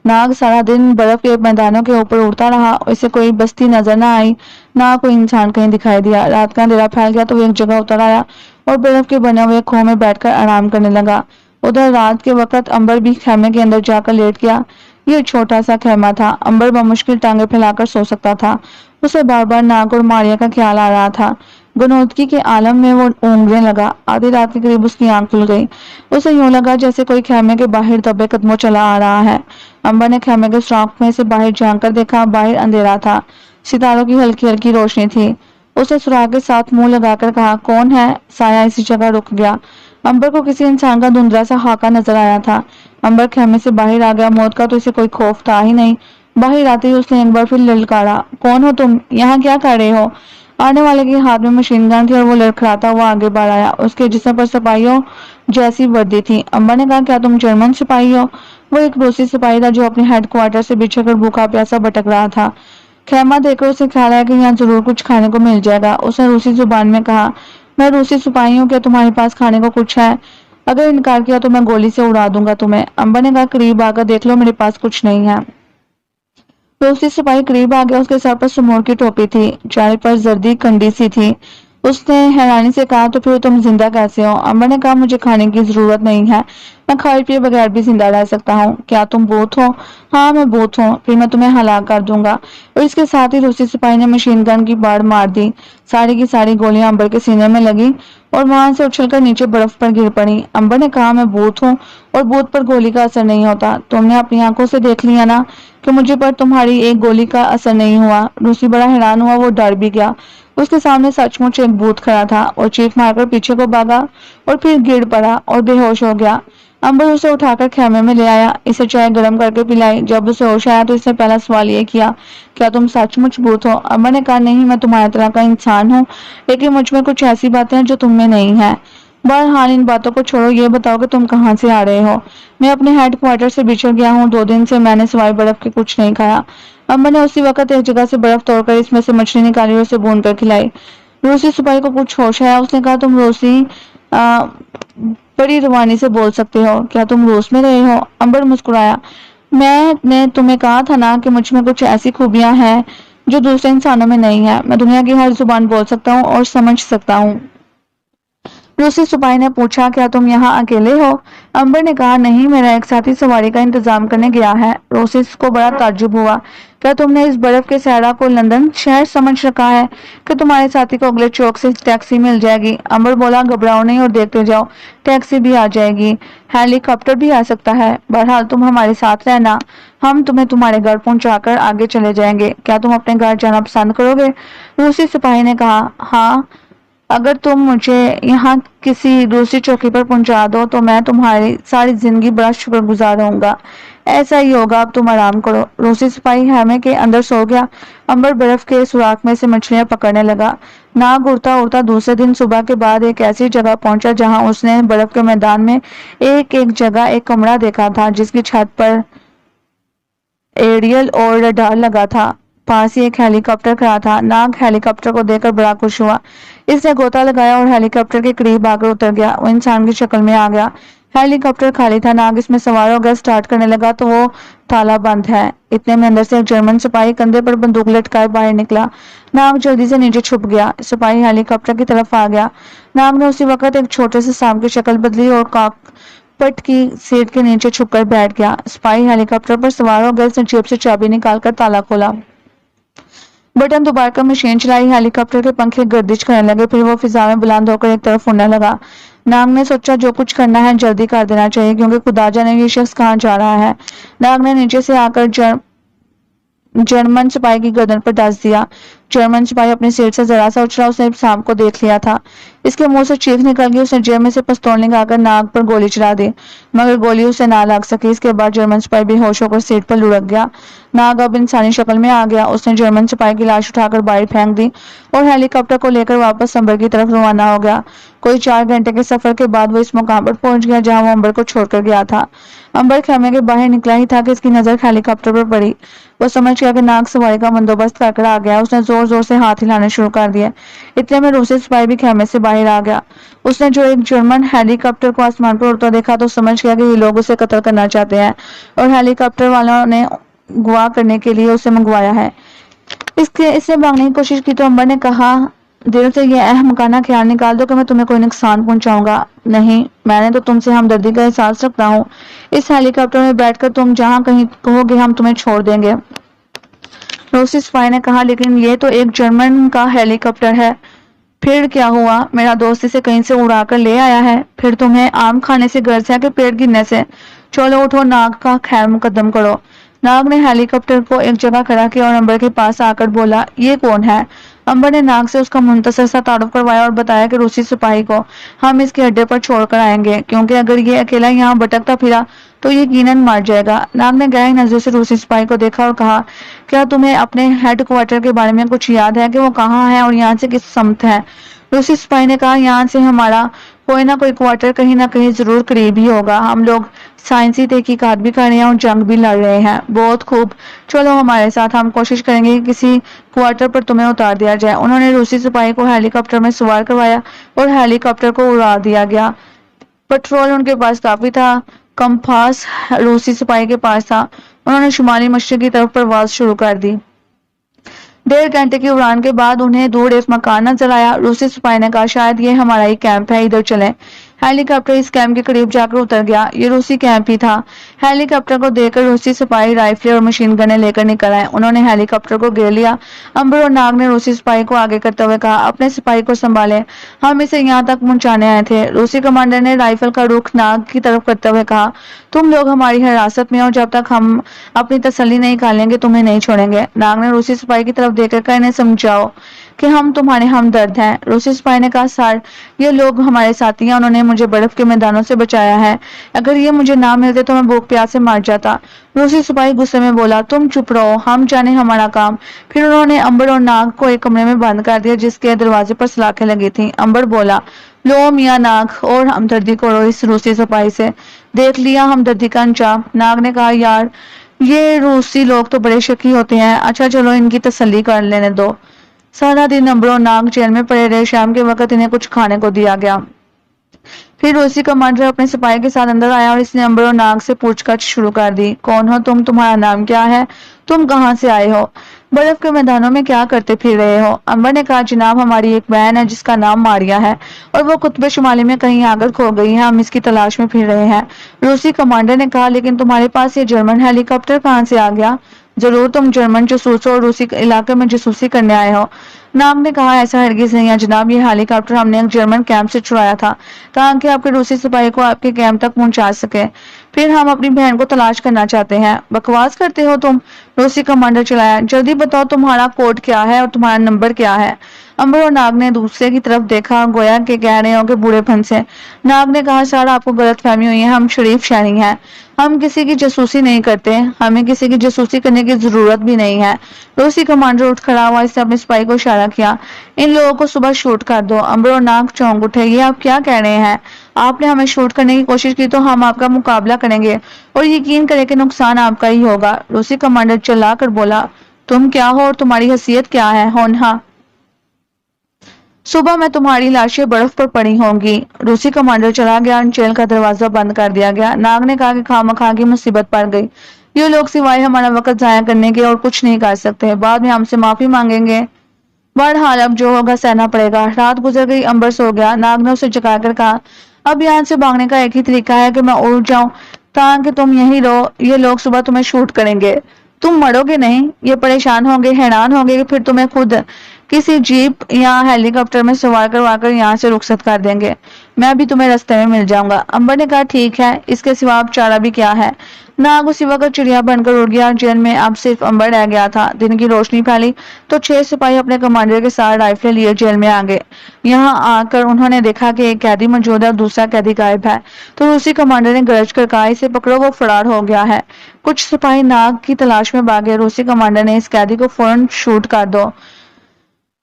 नाग सारा दिन बर्फ के मैदानों के ऊपर उड़ता रहा। उसे कोई बस्ती नजर न आई, ना कोई इंसान कहीं दिखाई दिया। रात का अंधेरा फैल गया तो वो एक जगह उतर आया और बर्फ के बने हुए खो में बैठकर आराम करने लगा। उधर रात के वक्त अंबर भी खेमे के अंदर जाकर लेट गया। ये छोटा सा खेमा था। अंबर बमुश्किल टांगे फैलाकर सो सकता था। उसे बार बार नाग और मारिया का ख्याल आ रहा था। गुनोदगी के आलम में वो ऊँघने लगा। आधी रात के करीब उसकी आंख खुल गई। उसे यूं लगा जैसे कोई खेमे के बाहर दबे कदमों चला आ रहा है। अंबर ने खेमे के सुराख में से बाहर झांक कर देखा। बाहर अंधेरा था, सितारों की हल्की हल्की रोशनी थी। उसे सुराख के साथ मुंह लगाकर कहा, कौन है? साया इसी जगह रुक गया। अंबर को किसी इंसान का धुंधला सा हाका नजर आया था। अंबर खेमे से बाहर आ गया। मौत का तो इसे कोई खौफ था ही नहीं। बाहर आते ही उसने एक बार फिर ललकारा, कौन हो तुम? यहाँ क्या कर रहे हो? आने वाले के हाथ में मशीन गन थी और वो लड़खड़ाता हुआ आगे बढ़ आया। उसके जिस्म पर सिपाहियों जैसी वर्दी थी। अंबर ने कहा, क्या तुम जर्मन सिपाही हो? वो एक रूसी सिपाही था जो अपने हेडक्वार्टर से बिछड़ भूखा प्यासा भटक रहा था। खेमा देखकर उसे ख्याल आया कि यहाँ जरूर कुछ खाने को मिल जाएगा। उसने रूसी जुबान में कहा, मैं रूसी सिपाही हूँ, क्या तुम्हारे पास खाने को कुछ है? अगर इनकार किया तो मैं गोली से उड़ा दूंगा तुम्हें। अंबर ने कहा, करीब आकर देख लो, मेरे पास कुछ नहीं है। रूसी सिपाही करीब आ गया। उसके सर पर सुमोर की टोपी थी, चेहरे पर जर्दी कंडी सी थी। उसने हैरानी से कहा, तो फिर तुम जिंदा कैसे हो? अंबर ने कहा, मुझे खाने की जरूरत नहीं है, मैं खाए पिए बगैर भी जिंदा रह सकता हूँ। क्या तुम भूत हो? हाँ, मैं भूत हूँ, फिर मैं तुम्हें हलाक कर दूंगा। और इसके साथ ही रूसी सिपाही ने मशीन गन की बाढ़ मार दी। सारी की सारी गोलियां अंबर के सीने में लगी और वहां से उछलकर नीचे बर्फ पर गिर पड़ी। अंबर ने कहा, मैं भूत हूँ और भूत पर गोली का असर नहीं होता। तुमने अपनी आंखों से देख लिया ना कि मुझे पर तुम्हारी एक गोली का असर नहीं हुआ। रूसी बड़ा हैरान हुआ, वो डर भी गया। उसके सामने सचमुच एक भूत खड़ा था और चीख मारकर पीछे को भागा और फिर गिर पड़ा और बेहोश हो गया। अंबर उसे उठाकर खेमे में ले आया, इसे चाय गर्म करके पिलाई। जब उसे होश आया तो इसने पहला सवाल ये किया, क्या तुम सचमुच भूत हो? अंबर ने कहा, नहीं, मैं तुम्हारी तरह का इंसान हूँ, लेकिन मुझ में कुछ ऐसी बातें हैं जो तुम में नहीं है। बहरहाल इन बातों को छोड़ो, ये बताओ कि तुम कहाँ से आ रहे हो? मैं अपने हेडक्वार्टर से बिछड़ गया हूँ। 2 दिन से मैंने सिवाय बर्फ के कुछ नहीं खाया। अंबर ने उसी वक्त एक जगह से बर्फ तोड़कर इसमें से मछली निकाली और उसे भून कर खिलाई। रूसी सिपाही को कुछ होश आया। उसने कहा, तुम रूसी बड़ी रवानी से बोल सकते हो, क्या तुम रूस में रहे हो? अंबर मुस्कुराया, मैंने तुम्हें कहा था ना कि मुझ में कुछ ऐसी खूबियां हैं जो दूसरे इंसानों में नहीं है। मैं दुनिया की हर जुबान बोल सकता हूँ और समझ सकता हूँ। रूसी सिपाही ने पूछा, क्या तुम यहाँ अकेले हो? अंबर ने कहा, नहीं, मेरा एक साथी सवारी का इंतजाम करने गया है। रूसी को बड़ा ताज्जुब हुआ, क्या तुमने इस बर्फ के सहरा को लंदन शहर समझ रखा है कि तुम्हारे साथी को अगले चौक से टैक्सी मिल जाएगी? अंबर बोला, घबराओ नहीं और देखते जाओ, टैक्सी भी आ जाएगी, हेलीकॉप्टर भी आ सकता है। बहरहाल तुम हमारे साथ रहना, हम तुम्हें तुम्हारे घर पहुंचाकर आगे चले जाएंगे। क्या तुम अपने घर जाना पसंद करोगे? रूसी सिपाही ने कहा, हाँ, अगर तुम मुझे यहाँ किसी दूसरी चौकी पर पहुंचा दो तो मैं तुम्हारी सारी जिंदगी बड़ा शुक्रगुजार रहूंगा। ایسا ہی ہوگا، اب تم آرام کرو۔ روسی سپاہی خیمے کے اندر سو گیا۔ امبر برف کے سوراخ میں سے مچھلیاں پکڑنے لگا۔ ناگ اڑتا اڑتا دوسرے دن صبح کے بعد ایک ایسی جگہ پہنچا جہاں اس نے برف کے میدان میں ایک جگہ ایک کمرہ دیکھا تھا جس کی چھت پر ایریل اور رڈار لگا تھا۔ پاس ہی ایک ہیلی کاپٹر کھڑا تھا۔ ناگ ہیلی کاپٹر کو دیکھ کر بڑا خوش ہوا۔ اس نے غوطہ لگایا اور ہیلی کاپٹر کے قریب آ کر اتر گیا۔ وہ انسان کی شکل میں آ گیا۔ ہیلی کاپٹر خالی تھا۔ ناگ اس میں سوار ہو گیا۔ سٹارٹ کرنے لگا تو وہ تالا بند ہے۔ اتنے میں اندر سے ایک جرمن سپاہی کندھے پر بندوق لٹکائے باہر نکلا۔ ناگ جلدی سے نیچے چھپ گیا۔ سپاہی ہیلی کاپٹر کی طرف آ گیا۔ ناگ نے اسی وقت ایک چھوٹے سے سانپ کی شکل بدلی اور کاکپٹ کی سیٹ کے نیچے چھپ کر بیٹھ گیا۔ سپاہی ہیلی کاپٹر پر سوار ہو گیا۔ اس نے جیب سے چابی نکال کر تالا کھولا، بٹن دبا کر مشین چلائی۔ ہیلی کاپٹر کے پنکھے گردش کرنے لگے، پھر وہ فضا میں بلند ہو کر ایک طرف اڑنے لگا۔ ناگ نے سوچا جو کچھ کرنا ہے جلدی کر دینا چاہیے کیونکہ خدا جانے یہ شخص کہاں جا رہا ہے۔ ناگ نے نیچے سے آ کر جرمن سپاہی کی گردن پر ڈس دیا۔ جرمن سپاہی اپنی سیٹ سے ذرا سا اچھلا۔ اس نے سانپ کو دیکھ لیا تھا۔ اس کے منہ سے چیخ نکل گئی۔ اس نے جیب میں سے پستول نکال کر ناگ پر گولی چلا دی مگر گولی اسے نہ لگ سکی۔ اس کے بعد جرمن سپاہی بے ہوش ہو کر سیٹ پر لڑک گیا۔ ناگ اب انسانی شکل میں آ گیا۔ اس نے جرمن سپاہی کی لاش اٹھا کر باہر پھینک دی اور ہیلی کاپٹر کو لے کر واپس امبر کی طرف روانہ ہو گیا۔ کوئی 4 گھنٹے کے سفر کے بعد وہ اس مقام پر پہنچ گیا جہاں وہ امبر کو چھوڑ کر گیا تھا۔ امبر خیمے کے باہر نکلا ہی تھا کہ اس کی نظر ہیلی کاپٹر پر پڑی۔ وہ سمجھ گیا کہ ناگ سواری کا بندوبست کر کر آ گیا۔ اس نے زور زور سے ہاتھ ہلانے شروع کر دیے۔ اتنے میں روسی سپاہی بھی خیمے سے باہر آ گیا۔ اس نے جو ایک جرمن ہیلی کاپٹر کو آسمان پر اڑتا دیکھا تو سمجھ گیا کہ یہ لوگ اسے قتل کرنا چاہتے ہیں اور ہیلی کاپٹر والوں نے اغوا کرنے کے لیے اسے منگوایا ہے۔ اس نے بھاگنے کی کوشش کی تو امبر نے کہا، دل سے یہ احمقانہ خیال نکال دو کہ میں تمہیں کوئی نقصان پہنچاؤں گا۔ نہیں، میں نے تو تم سے ہمدردی کا احساس رکھتا ہوں۔ اس ہیلی کاپٹر میں بیٹھ کر تم جہاں کہیں کہو گے ہم تمہیں چھوڑ دیں گے۔ روسی سپاہی نے کہا، لیکن یہ تو ایک جرمن کا ہیلی کاپٹر ہے۔ پھر کیا ہوا؟ میرا دوست اسے کہیں سے اڑا کر لے آیا ہے۔ پھر تمہیں آم کھانے سے غرض ہے کہ پیٹ گرنے سے؟ چلو اٹھو، ناگ کا خیر مقدم کرو۔ ناگ نے ہیلی کاپٹر کو ایک جگہ کھڑا کیا اور امبر کے پاس آ کر بولا، یہ کون ہے؟ امبر نے ناگ سے اس کا منتصر سا تعارف کروایا اور بتایا کہ روسی سپاہی کو ہم اس کے اڈے پر چھوڑ کر آئیں گے کیونکہ اگر یہ اکیلا یہاں بھٹکتا پھرا تو یقیناً مر جائے گا۔ ناگ نے گہری نظر سے روسی سپاہی کو دیکھا اور کہا، کیا تمہیں اپنے ہیڈ کوارٹر کے بارے میں کچھ یاد ہے کہ وہ کہاں ہے اور یہاں سے کس سمت ہے؟ روسی سپاہی نے کہا، یہاں سے ہمارا کوئی نہ کوئی کوارٹر کہیں نہ کہیں ضرور قریب ہی ہوگا۔ ہم لوگ سائنسی تحقیقات بھی کر رہے ہیں اور جنگ بھی لڑ رہے ہیں۔ بہت خوب، چلو ہمارے ساتھ، ہم کوشش کریں گے کہ کسی کوارٹر پر تمہیں اتار دیا جائے۔ انہوں نے روسی سپاہی کو ہیلی کاپٹر میں سوار کروایا اور ہیلی کاپٹر کو اڑا دیا گیا۔ پٹرول ان کے پاس کافی تھا۔ کمپاس روسی سپاہی کے پاس تھا۔ انہوں نے شمالی مشرق کی طرف پرواز شروع کر دی۔ 1.5 گھنٹے کی اڑان کے بعد انہیں دور ایک مکان نظر آیا۔ روسی سپاہی نے کہا، شاید یہ ہمارا ہی کیمپ ہے، ادھر چلیں۔ ہیلی کاپٹر اس کیمپ کے قریب جا کر اتر گیا۔ یہ روسی کیمپ ہی تھا۔ ہیلی کاپٹر کو دیکھ کر روسی سپاہی رائفلیں اور مشین گنیں لے کر نکل آئے۔ انہوں نے ہیلی کاپٹر کو گھیر لیا۔ امبر اور ناگ نے روسی سپاہی کو آگے کرتے ہوئے کہا، اپنے سپاہی کو سنبھالیں، ہم اسے یہاں تک پہنچانے آئے تھے۔ روسی کمانڈر نے رائفل کا رخ ناگ کی طرف کرتے ہوئے کہا، تم لوگ ہماری حراست میں ہو، جب تک ہم اپنی تسلی نہیں کر لیں گے تمہیں نہیں چھوڑیں گے۔ ناگ نے روسی سپاہی کی طرف دیکھ کر انہیں سمجھاؤ کہ ہم تمہارے ہمدرد ہیں۔ روسی سپاہی نے کہا، سر، یہ لوگ ہمارے ساتھی ہیں، انہوں نے مجھے برف کے میدانوں سے بچایا ہے، اگر یہ مجھے نہ ملتے تو میں بھوک پیاس سے مر جاتا۔ روسی سپاہی غصے میں بولا، تم چپ رہو، ہم جانے ہمارا کام۔ پھر انہوں نے امبر اور ناگ کو ایک کمرے میں بند کر دیا جس کے دروازے پر سلاخیں لگی تھیں۔ امبر بولا، لو میاں ناگ، اور ہمدردی کرو اس روسی سپاہی سے، دیکھ لیا ہمدردی کا انجام۔ ناگ نے کہا، یار یہ روسی لوگ تو بڑے شکی ہوتے ہیں، اچھا چلو ان کی تسلی کر لینے دو۔ سارا دن امبر اور ناگ جیل میں پڑے رہے۔ شام کے وقت انہیں کچھ کھانے کو دیا گیا۔ پھر روسی کمانڈر اپنے سپاہی کے ساتھ اندر آیا اور اس نے امبر اور ناگ سے پوچھ گچھ شروع کر دی، کون ہو تم؟ تمہارا نام کیا ہے؟ تم کہاں سے آئے ہو؟ برف کے میدانوں میں کیا کرتے پھر رہے ہو؟ امبر نے کہا، جناب ہماری ایک بہن ہے جس کا نام ماریا ہے اور وہ قطب شمالی میں کہیں آ کر کھو گئی ہے، ہم اس کی تلاش میں پھر رہے ہیں۔ روسی کمانڈر نے کہا، لیکن تمہارے پاس یہ جرمن ہیلی کاپٹر کہاں سے آ گیا؟ ضرور تم جرمن جاسوس ہو اور روسی علاقے میں جاسوسی کرنے آئے ہو۔ ناگ نے کہا، ایسا ہرگز نہیں ہے جناب، یہ ہیلی کاپٹر ہم نے ایک جرمن کیمپ سے چرایا تھا تاکہ آپ کے روسی سپاہی کو آپ کے کیمپ تک پہنچا سکے۔ پھر ہم اپنی بہن کو تلاش کرنا چاہتے ہیں۔ بکواس کرتے ہو تم، روسی کمانڈر چلایا۔ جلدی بتاؤ تمہارا کوڈ کیا ہے اور تمہارا نمبر کیا ہے؟ امبر اور ناگ نے دوسرے کی طرف دیکھا، گویا کہ کہہ رہے ہو کہ بوڑھے پن سے۔ ناگ نے کہا، سر آپ کو غلط فہمی ہوئی ہے، ہم شریف شہری ہیں، ہم کسی کی جاسوسی نہیں کرتے، ہمیں کسی کی جاسوسی کرنے کی ضرورت بھی نہیں ہے۔ روسی کمانڈر اٹھ کھڑا ہوا، اس سے اپنے سپاہی کو اشارہ کیا، ان لوگوں کو صبح شوٹ کر دو۔ امبر اور ناگ چونک اٹھے، یہ آپ کیا کہہ رہے ہیں؟ آپ نے ہمیں شوٹ کرنے کی کوشش کی تو ہم آپ کا مقابلہ کریں گے اور یقین کریں کہ نقصان آپ کا ہی ہوگا۔ روسی کمانڈر چلا کر بولا، تم کیا ہو اور تمہاری حیثیت کیا ہے؟ ہونہا، صبح میں تمہاری لاشیں برف پر پڑی ہوں گی۔ روسی کمانڈر چلا گیا اور جیل کا دروازہ بند کر دیا گیا۔ ناگ نے کہا کہ خواہ کی مصیبت پڑ گئی، یہ لوگ سوائے ہمارا وقت ضائع کرنے کے اور کچھ نہیں کر سکتے، بعد میں ہم سے معافی مانگیں گے۔ بہرحال اب جو ہوگا سہنا پڑے گا۔ رات گزر گئی، امبر سو گیا۔ ناگ نے اسے جگا کر کہا، اب یہاں سے بھاگنے کا ایک ہی طریقہ ہے کہ میں اڑ جاؤں تاکہ تم یہیں رہو، یہ لوگ صبح تمہیں شوٹ کریں گے، تم مرو گے نہیں۔ یہ پریشان ہوں گے، حیران ہوں گے کہ پھر تمہیں خود کسی جیپ یا ہیلی کاپٹر میں سوار کر یہاں سے رخصت کر دیں گے، میں بھی تمہیں رستے میں مل جاؤں گا۔ امبر نے کہا، ٹھیک ہے، اس کے سوا اب چارہ بھی کیا ہے۔ ناگ اسی وقت چڑیا بن کر اڑ گیا اور جیل میں اب صرف امبر رہ گیا تھا۔ دن کی روشنی پھیلی تو 6 سپاہی اپنے کمانڈر کے ساتھ رائفلیں لیے جیل میں آ گئے۔ یہاں آ کر انہوں نے دیکھا کہ ایک قیدی موجود ہے اور دوسرا قیدی غائب ہے، تو روسی کمانڈر نے گرج کر کہا، اسے پکڑو، وہ فرار ہو گیا ہے۔ کچھ سپاہی ناگ کی تلاش میں بھاگے۔ روسی کمانڈر نے، اس قیدی کو فوراً شوٹ کر دو،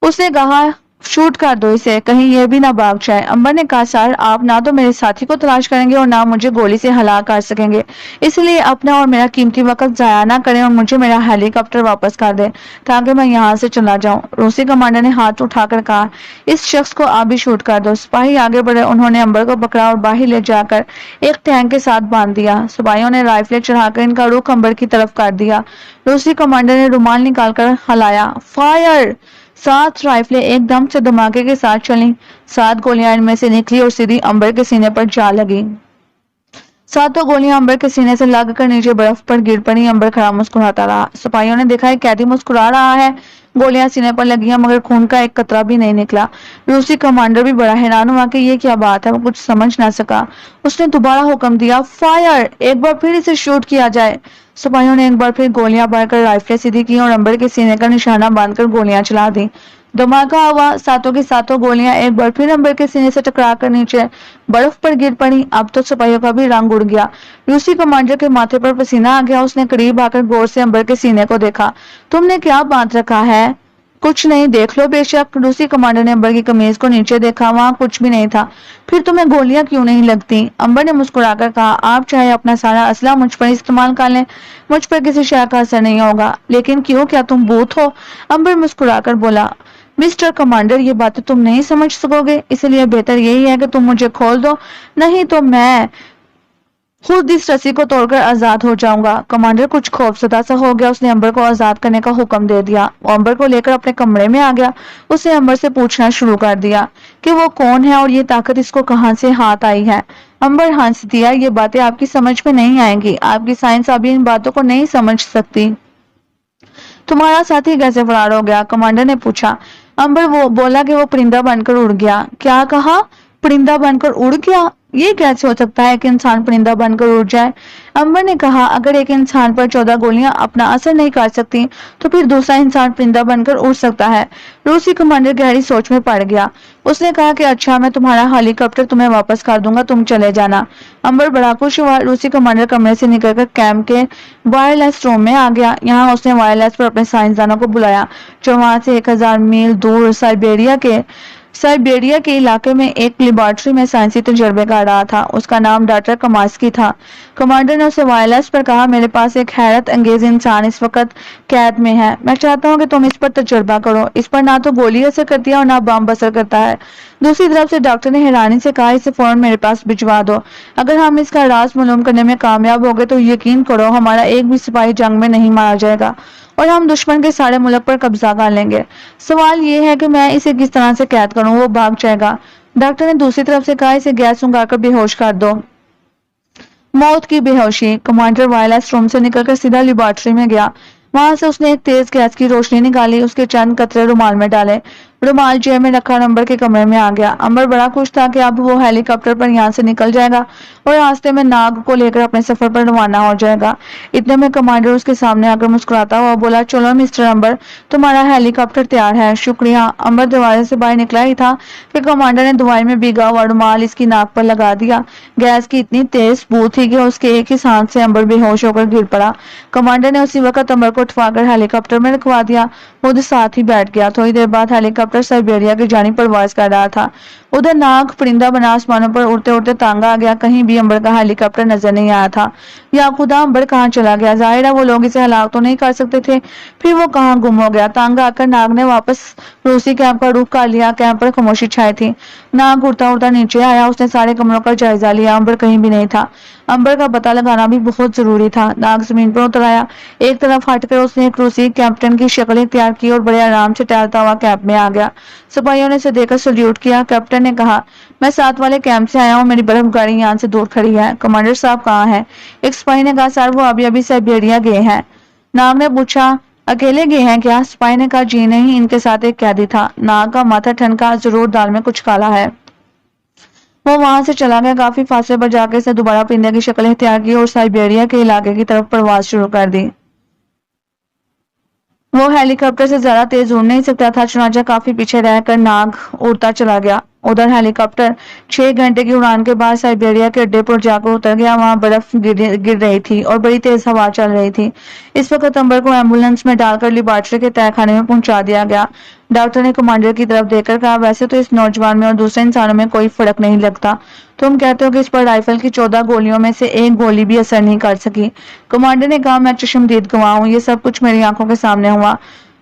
اس نے کہا، شوٹ کر دو اسے، کہیں یہ بھی نہ بھاگ جائے۔ امبر نے کہا، سر آپ نہ تو میرے ساتھی کو تلاش کریں گے اور نہ مجھے گولی سے ہلاک کر سکیں گے، اس لیے اپنا اور میرا قیمتی وقت ضائع نہ کریں اور مجھے میرا ہیلی کاپٹر واپس کر دیں تاکہ میں یہاں سے چلا جاؤں۔ روسی کمانڈر نے ہاتھ اٹھا کر کہا، اس شخص کو آپ بھی شوٹ کر دو۔ سپاہی آگے بڑھے، انہوں نے امبر کو پکڑا اور باہر لے جا کر ایک ٹینک کے ساتھ باندھ دیا۔ سپاہیوں نے رائفلیں چڑھا کر ان کا رخ امبر کی طرف کر دیا۔ روسی کمانڈر نے رومال نکال کر ہلایا، فائر! 7 رائفلیں ایک دم سے دھماکے کے ساتھ چلیں، 7 گولیاں ان میں سے نکلی اور سیدھی امبر کے سینے پر جا لگی۔ 7 گولیاں امبر کے سینے سے لگ کر نیچے برف پر گر پڑی۔ امبر کھڑا مسکراتا رہا۔ سپاہیوں نے دیکھا ایک قیدی مسکرا رہا ہے، گولیاں سینے پر لگی ہیں مگر خون کا ایک قطرہ بھی نہیں نکلا۔ روسی کمانڈر بھی بڑا حیران ہوا کہ یہ کیا بات ہے، وہ کچھ سمجھ نہ سکا۔ اس نے دوبارہ حکم دیا، فائر! ایک بار پھر اسے شوٹ کیا جائے۔ سپاہیوں نے ایک بار پھر گولیاں بھر کر رائفلیں سیدھی کی اور امبر کے سینے کا نشانہ باندھ کر گولیاں چلا دیں۔ دھماکہ ہوا، 7 کی 7 گولیاں ایک بار پھر امبر کے سینے سے ٹکرا کر نیچے برف پر گر پڑی۔ اب تو سپاہیوں کا بھی رنگ اڑ گیا۔ روسی کمانڈر کے ماتھے پر پسینہ آ گیا، اس نے قریب آ کر غور سے امبر کے سینے کو دیکھا۔ تم نے کیا باندھ رکھا ہے؟ کچھ نہیں، دیکھ لو بے شک۔ روسی کمانڈر نے امبر کی قمیض کو نیچے دیکھا، وہاں کچھ بھی نہیں تھا۔ پھر تمہیں گولیاں کیوں نہیں لگتی؟ امبر نے مسکرا کر کہا، آپ چاہے اپنا سارا اسلحہ مجھ پر استعمال کر لیں، مجھ پر کسی شے کا اثر نہیں ہوگا۔ لیکن کیوں، کیا تم بھوت ہو؟ امبر مسکرا کر بولا، مسٹر کمانڈر یہ باتیں تم نہیں سمجھ سکو گے، اس لیے بہتر یہی ہے کہ تم مجھے کھول دو، نہیں تو میں خود اس رسی کو توڑ کر آزاد ہو جاؤں گا۔ کمانڈر کچھ خوفزدہ سا ہو گیا، اس نے امبر کو آزاد کرنے کا حکم دے دیا۔ وہ امبر کو لے کر اپنے کمرے میں آ گیا۔ اس نے امبر سے پوچھنا شروع کر دیا کہ وہ کون ہے اور یہ طاقت اس کو کہاں سے ہاتھ آئی ہے۔ امبر ہنس دیا، یہ باتیں آپ کی سمجھ میں نہیں آئیں گی، آپ کی سائنس ابھی ان باتوں کو نہیں سمجھ سکتی۔ تمہارا ساتھی کیسے فرار ہو گیا؟ کمانڈر نے پوچھا۔ امبر وہ بولا کہ وہ پرندہ بن کر اڑ گیا۔ کیا کہا؟ پرندہ بن کر اڑ گیا؟ یہ کیسے ہو سکتا ہے کہ انسان پرندہ بن کر اڑ جائے؟ امبر نے کہا، اگر ایک انسان پر 14 گولیاں اپنا اثر نہیں کر سکتی تو پھر دوسرا انسان پرندہ بن کر اڑ سکتا ہے۔ روسی کمانڈر گہری سوچ میں پڑ گیا۔ اس نے کہا کہ اچھا، میں تمہارا ہیلی کاپٹر تمہیں واپس کر دوں گا، تم چلے جانا۔ امبر بڑا خوش ہوا۔ روسی کمانڈر کمرے سے نکل کر کیمپ کے وائرلیس روم میں آ گیا۔ یہاں اس نے وائرلیس پر اپنے سائنسدانوں کو بلایا جو وہاں سے 1000 میل دور سائبیریا کے علاقے میں ایک لیبارٹری میں سائنسی تجربے کر رہا تھا۔ اس کا نام ڈاکٹر کماسکی تھا۔ کمانڈر نے اسے وائرلیس پر کہا، میرے پاس ایک حیرت انگیز انسان اس وقت قید میں ہے، میں چاہتا ہوں کہ تم اس پر تجربہ کرو۔ اس پر نہ تو گولی اثر کرتی ہے اور نہ بم اثر کرتا ہے۔ دوسری طرف سے ڈاکٹر نے حیرانی سے کہا، اسے فوراً میرے پاس بھجوا دو۔ اگر ہم اس کا راز معلوم کرنے میں کامیاب ہو گئے تو یقین کرو ہمارا ایک بھی سپاہی جنگ میں نہیں مارا جائے گا اور ہم دشمن کے سارے ملک پر قبضہ کر لیں گے۔ سوال یہ ہے کہ میں اسے کس طرح سے قید کروں، وہ بھاگ جائے گا۔ ڈاکٹر نے دوسری طرف سے کہا، اسے گیس اگا کر بے ہوش کر دو۔ موت کی بے ہوشی۔ کمانڈر وائرلیس روم سے نکل کر سیدھا لیبارٹری میں گیا۔ وہاں سے اس نے ایک تیز گیس کی روشنی نکالی، اس کے چند قطرے رومال میں ڈالے۔ रुमाल जेब में रखा और अंबर के कमरे में आ गया। अंबर बड़ा खुश था कि अब वो हेलीकॉप्टर पर यहाँ से निकल जाएगा और रास्ते में नाग को लेकर अपने सफर पर रवाना हो जाएगा। इतने में कमांडर उसके सामने आकर मुस्कुराता हुआ बोला, चलो मिस्टर अंबर, तुम्हारा हेलीकॉप्टर तैयार है। शुक्रिया। अंबर दरवाजे से बाहर निकला ही था कि कमांडर ने दवाई में भीगा हुआ रुमाल इसकी नाक पर लगा दिया। गैस की इतनी तेज बू थी कि उसके एक ही सांस से अंबर बेहोश होकर गिर पड़ा। कमांडर ने उसी वक्त अंबर को उठवाकर हेलीकॉप्टर में रखवा दिया। खुद साथ ही बैठ गया। थोड़ी देर बाद हेलीकॉप्टर साइबेरिया की जानिब परवाज कर रहा था। उधर नाग परिंदा बना आसमानों पर उड़ते उड़ते तांगा आ गया। कहीं भी अंबर का हेलीकॉप्टर नजर नहीं आया था। या खुदा, अंबर कहाँ चला गया? जाहिर है वो लोग इसे हलाक तो नहीं कर सकते थे, फिर वो कहाँ गुम हो गया? तांगा आकर नाग ने वापस रूसी कैंप का रुख कर लिया। कैंप पर खामोशी छाई थी। नाग उड़ता उड़ता नीचे आया। उसने सारे कमरों का जायजा लिया। अंबर कहीं भी नहीं था। अंबर का पता लगाना भी बहुत जरूरी था। नाग जमीन पर उतर आया। एक तरफ हटकर उसने एक रूसी कैप्टन की शक्ल इख्तियार की और बड़े आराम से टहलता हुआ कैंप में आ गया। सिपाहियों ने उसे देखकर सल्यूट किया। कैप्टन ने कहा, मैं साथ वाले कैंप से आया हूँ, मेरी बर्फ गाड़ी यहाँ से दूर खड़ी है। कमांडर साहब कहाँ हैं? एक सिपाही ने कहा, सर वो अभी अभी साइबेरिया गए हैं। नाग ने पूछा, अकेले गए हैं क्या? सिपाही ने कहा, जी नहीं, इनके साथ एक कैदी था। नाग का माथा ठनका, जरूर दाल में कुछ काला है। वो वहां से चला गया। काफी फासले पर जाकर से दोबारा परिंदे की शक्ल इख्तियार की और साइबेरिया के इलाके की तरफ परवाज शुरू कर दी। वो हेलीकॉप्टर से ज्यादा तेज उड़ नहीं सकता था, चुनाचा काफी पीछे रहकर नाग उड़ता चला गया। उधर हेलीकॉप्टर 6 घंटे की उड़ान के बाद साइबेरिया के अड्डे पर जाकर उतर गया। वहां बर्फ गिर रही थी और बड़ी तेज हवा चल रही थी। इस वक्त अंबर को एम्बुलेंस में डालकर लेबोरेटरी के तहखाने में पहुंचा दिया गया। डॉक्टर ने कमांडर की तरफ देखकर कहा, वैसे तो इस नौजवान में और दूसरे इंसानों में कोई फर्क नहीं लगता। तुम कहते हो कि इस पर राइफल की 14 गोलियों में से एक गोली भी असर नहीं कर सकी। कमांडर ने कहा, मैं चश्मदीद गवाह हूं, ये सब कुछ मेरी आंखों के सामने हुआ।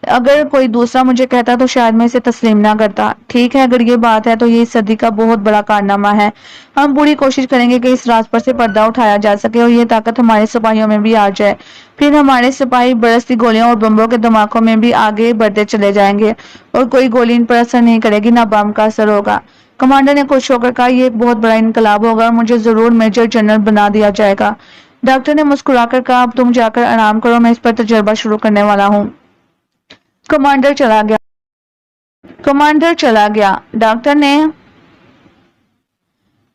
अगर कोई दूसरा मुझे कहता तो शायद मैं इसे तस्लीम ना करता। ठीक है, अगर ये बात है तो ये इस सदी का बहुत बड़ा कारनामा है। हम पूरी कोशिश करेंगे कि इस राज पर से पर्दा उठाया जा सके और ये ताकत हमारे सिपाहियों में भी आ जाए। फिर हमारे सिपाही बरसती गोलियों और बम्बों के धमाकों में भी आगे बढ़ते चले जाएंगे और कोई गोली इन पर असर नहीं करेगी, ना बम का असर होगा। कमांडर ने खुश होकर कहा, यह एक बहुत बड़ा इनकलाब होगा और मुझे जरूर मेजर जनरल बना दिया जाएगा। डॉक्टर ने मुस्कुराकर कहा, अब तुम जाकर आराम करो, मैं इस पर तजर्बा शुरू करने वाला हूँ। कमांडर चला गया। डॉक्टर ने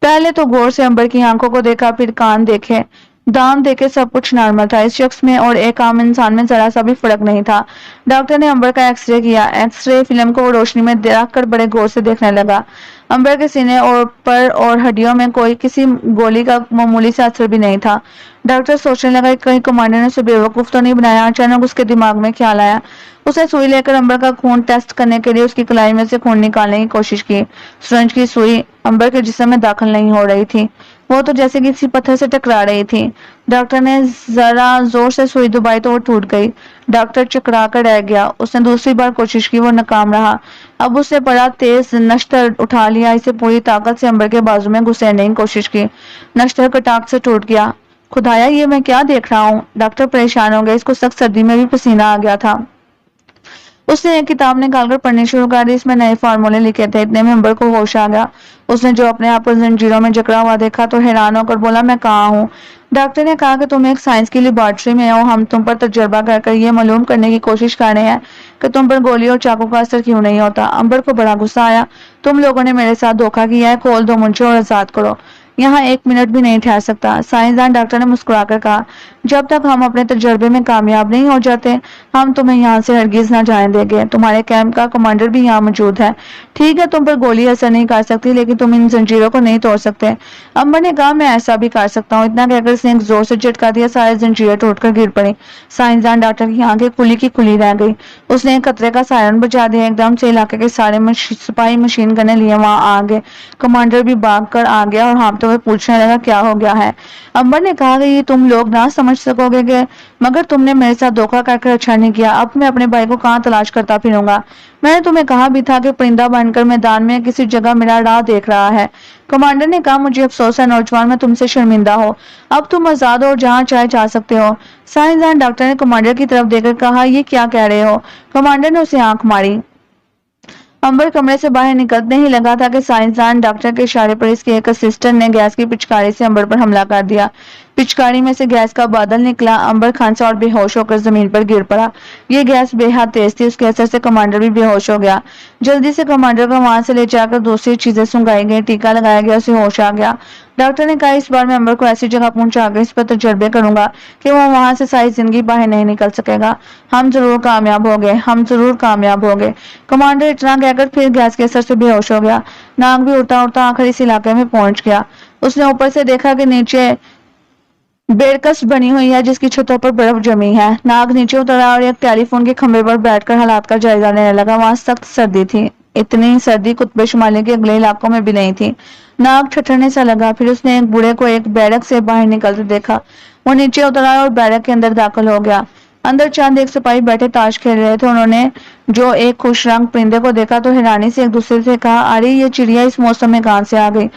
पहले तो गौर से अंबर की आंखों को देखा, फिर कान देखे, दांत देखे, सब कुछ नॉर्मल था। इस शख्स में और एक आम इंसान में जरा सा भी फर्क नहीं था। डॉक्टर ने अंबर का एक्सरे किया। एक्सरे फिल्म को रोशनी में देखकर बड़े गौर से देखने लगा। अंबर के सीने और हड्डियों में कोई किसी गोली का मामूली सा असर भी नहीं था। डॉक्टर सोचने लगा कि कहीं कमांडर ने उसे बेवकूफ तो नहीं बनाया। अचानक उसके दिमाग में ख्याल आया। उसने सुई लेकर अंबर का खून टेस्ट करने के लिए उसकी कलाई में से खून निकालने की कोशिश की। सिरिंज की सुई अंबर के जिस्म में दाखिल नहीं हो रही थी। वो तो जैसे किसी पत्थर से टकरा रही थी। डॉक्टर ने जरा जोर से सुई दबाई तो वो टूट गई। डॉक्टर चकरा कर रह गया। उसने दूसरी बार कोशिश की, वो नाकाम रहा। अब उसने बड़ा तेज नश्तर उठा लिया। इसे पूरी ताकत से अंबर के बाजू में घुसेड़ने की कोशिश की। नश्तर कटाक से टूट गया। खुदाया, ये मैं क्या देख रहा हूँ? डॉक्टर परेशान हो गया। इसको सख्त सर्दी में भी पसीना आ गया था। उसने एक किताब निकालकर पढ़नी शुरू कर दी। इसमें नए फार्मूले लिखे थे। इतने में अंबर को होश आ गया। उसने जो अपने आप को जंजीरों में जकड़ा हुआ देखा तो हैरान होकर बोला, मैं कहाँ हूँ? डॉक्टर ने कहा कि तुम एक साइंस की लेबोरेटरी में हो। हम तुम पर तजर्बा कर ये मालूम करने की कोशिश कर रहे हैं कि तुम पर गोली और चाकू का असर क्यों नहीं होता। अंबर को बड़ा गुस्सा आया। तुम लोगों ने मेरे साथ धोखा किया है। खोल दो मुझे और आजाद करो। यहाँ 1 मिनट भी नहीं ठहर सकता। साइंसदान डॉक्टर ने मुस्कुराकर कहा, जब तक हम अपने तजर्बे में कामयाब नहीं हो जाते, हम तुम्हें यहाँ से हरगिज ना जाने देंगे। तुम्हारे कैंप का कमांडर भी यहाँ मौजूद है। ठीक है, तुम पर गोली असर नहीं कर सकती, लेकिन तुम इन जंजीरों को नहीं तोड़ सकते। अंबर ने कहा, मैं ऐसा भी कर सकता हूँ। इतना कहकर उसने एक जोर से झटका दिया। सारे जंजीरें टूटकर गिर पड़ी। साइंसदान डॉक्टर की आंखें खुली की खुली रह गई। उसने एक खतरे का सायरन बजा दिया। एकदम से इलाके के सारे सिपाही मशीन गने लिए वहां आ गए। कमांडर भी भाग कर आ गया और हाँफते हुए पूछने लगा, क्या हो गया है? अंबर ने कहा कि ये तुम लोग ना समझ सकोगे कि मगर तुमने मेरे साथ धोखा करके अच्छा नहीं किया। अब मैं अपने भाई को कहाँ तलाश करता फिरूंगा? मैंने तुम्हें कहा भी था कि परिंदा बनकर मैदान में किसी जगह मेरा राह देख रहा है। कमांडर ने कहा, मुझे अफसोस है नौजवान, मैं तुमसे शर्मिंदा हो। अब तुम आजाद हो और जहाँ चाहे जा सकते हो। साइंसदान डॉक्टर ने कमांडर की तरफ देखकर कहा, ये क्या कह रहे हो? कमांडर ने उसे आंख मारी। अंबर कमरे से बाहर निकलने ही लगा था कि साइंसदान डॉक्टर के इशारे पर इसके एक असिस्टेंट ने गैस की पिचकारी से अंबर पर हमला कर दिया। पिचकारी में से गैस का बादल निकला। अंबर खांसा और बेहोश होकर जमीन पर गिर पड़ा। ये गैस बेहद तेज थी, उसके असर से कमांडर भी बेहोश हो गया। जल्दी से कमांडर को वहां से ले जाकर दूसरी चीजें सुंघाई गई, टीका लगाया गया, उसे होश आ गया। डॉक्टर ने कहा इस बार मैं अंबर को ऐसी जगह पहुंचाकर इस पर तजर्बे करूंगा कि वो वहां से सारी जिंदगी बाहर नहीं निकल सकेगा। हम जरूर कामयाब हो गए, हम जरूर कामयाब हो गए। कमांडर इतना कहकर फिर गैस के असर से बेहोश हो गया। नाग भी उड़ता उड़ता आखिर इस इलाके में पहुंच गया। उसने ऊपर से देखा कि नीचे बेड़कस बनी हुई है जिसकी छतों पर बर्फ जमी है। नाग नीचे उतरा और एक टेलीफोन के खंभे पर बैठकर हालात का जायजा लेने लगा। वहां सख्त सर्दी थी, इतनी सर्दी कुतबे शुमाली के अगले इलाकों में भी नहीं थी। नाग ठठरने सा लगा। फिर उसने एक बूढ़े को एक बैरक से बाहर निकलते देखा। वो नीचे उतरा और बैरक के अंदर दाखिल हो गया। अंदर चंद एक सिपाही बैठे ताश खेल रहे थे। उन्होंने जो एक खुश रंग परिंदे को देखा तो हैरानी से एक दूसरे से कहा, अरे ये चिड़िया इस मौसम में कहां से आ गई।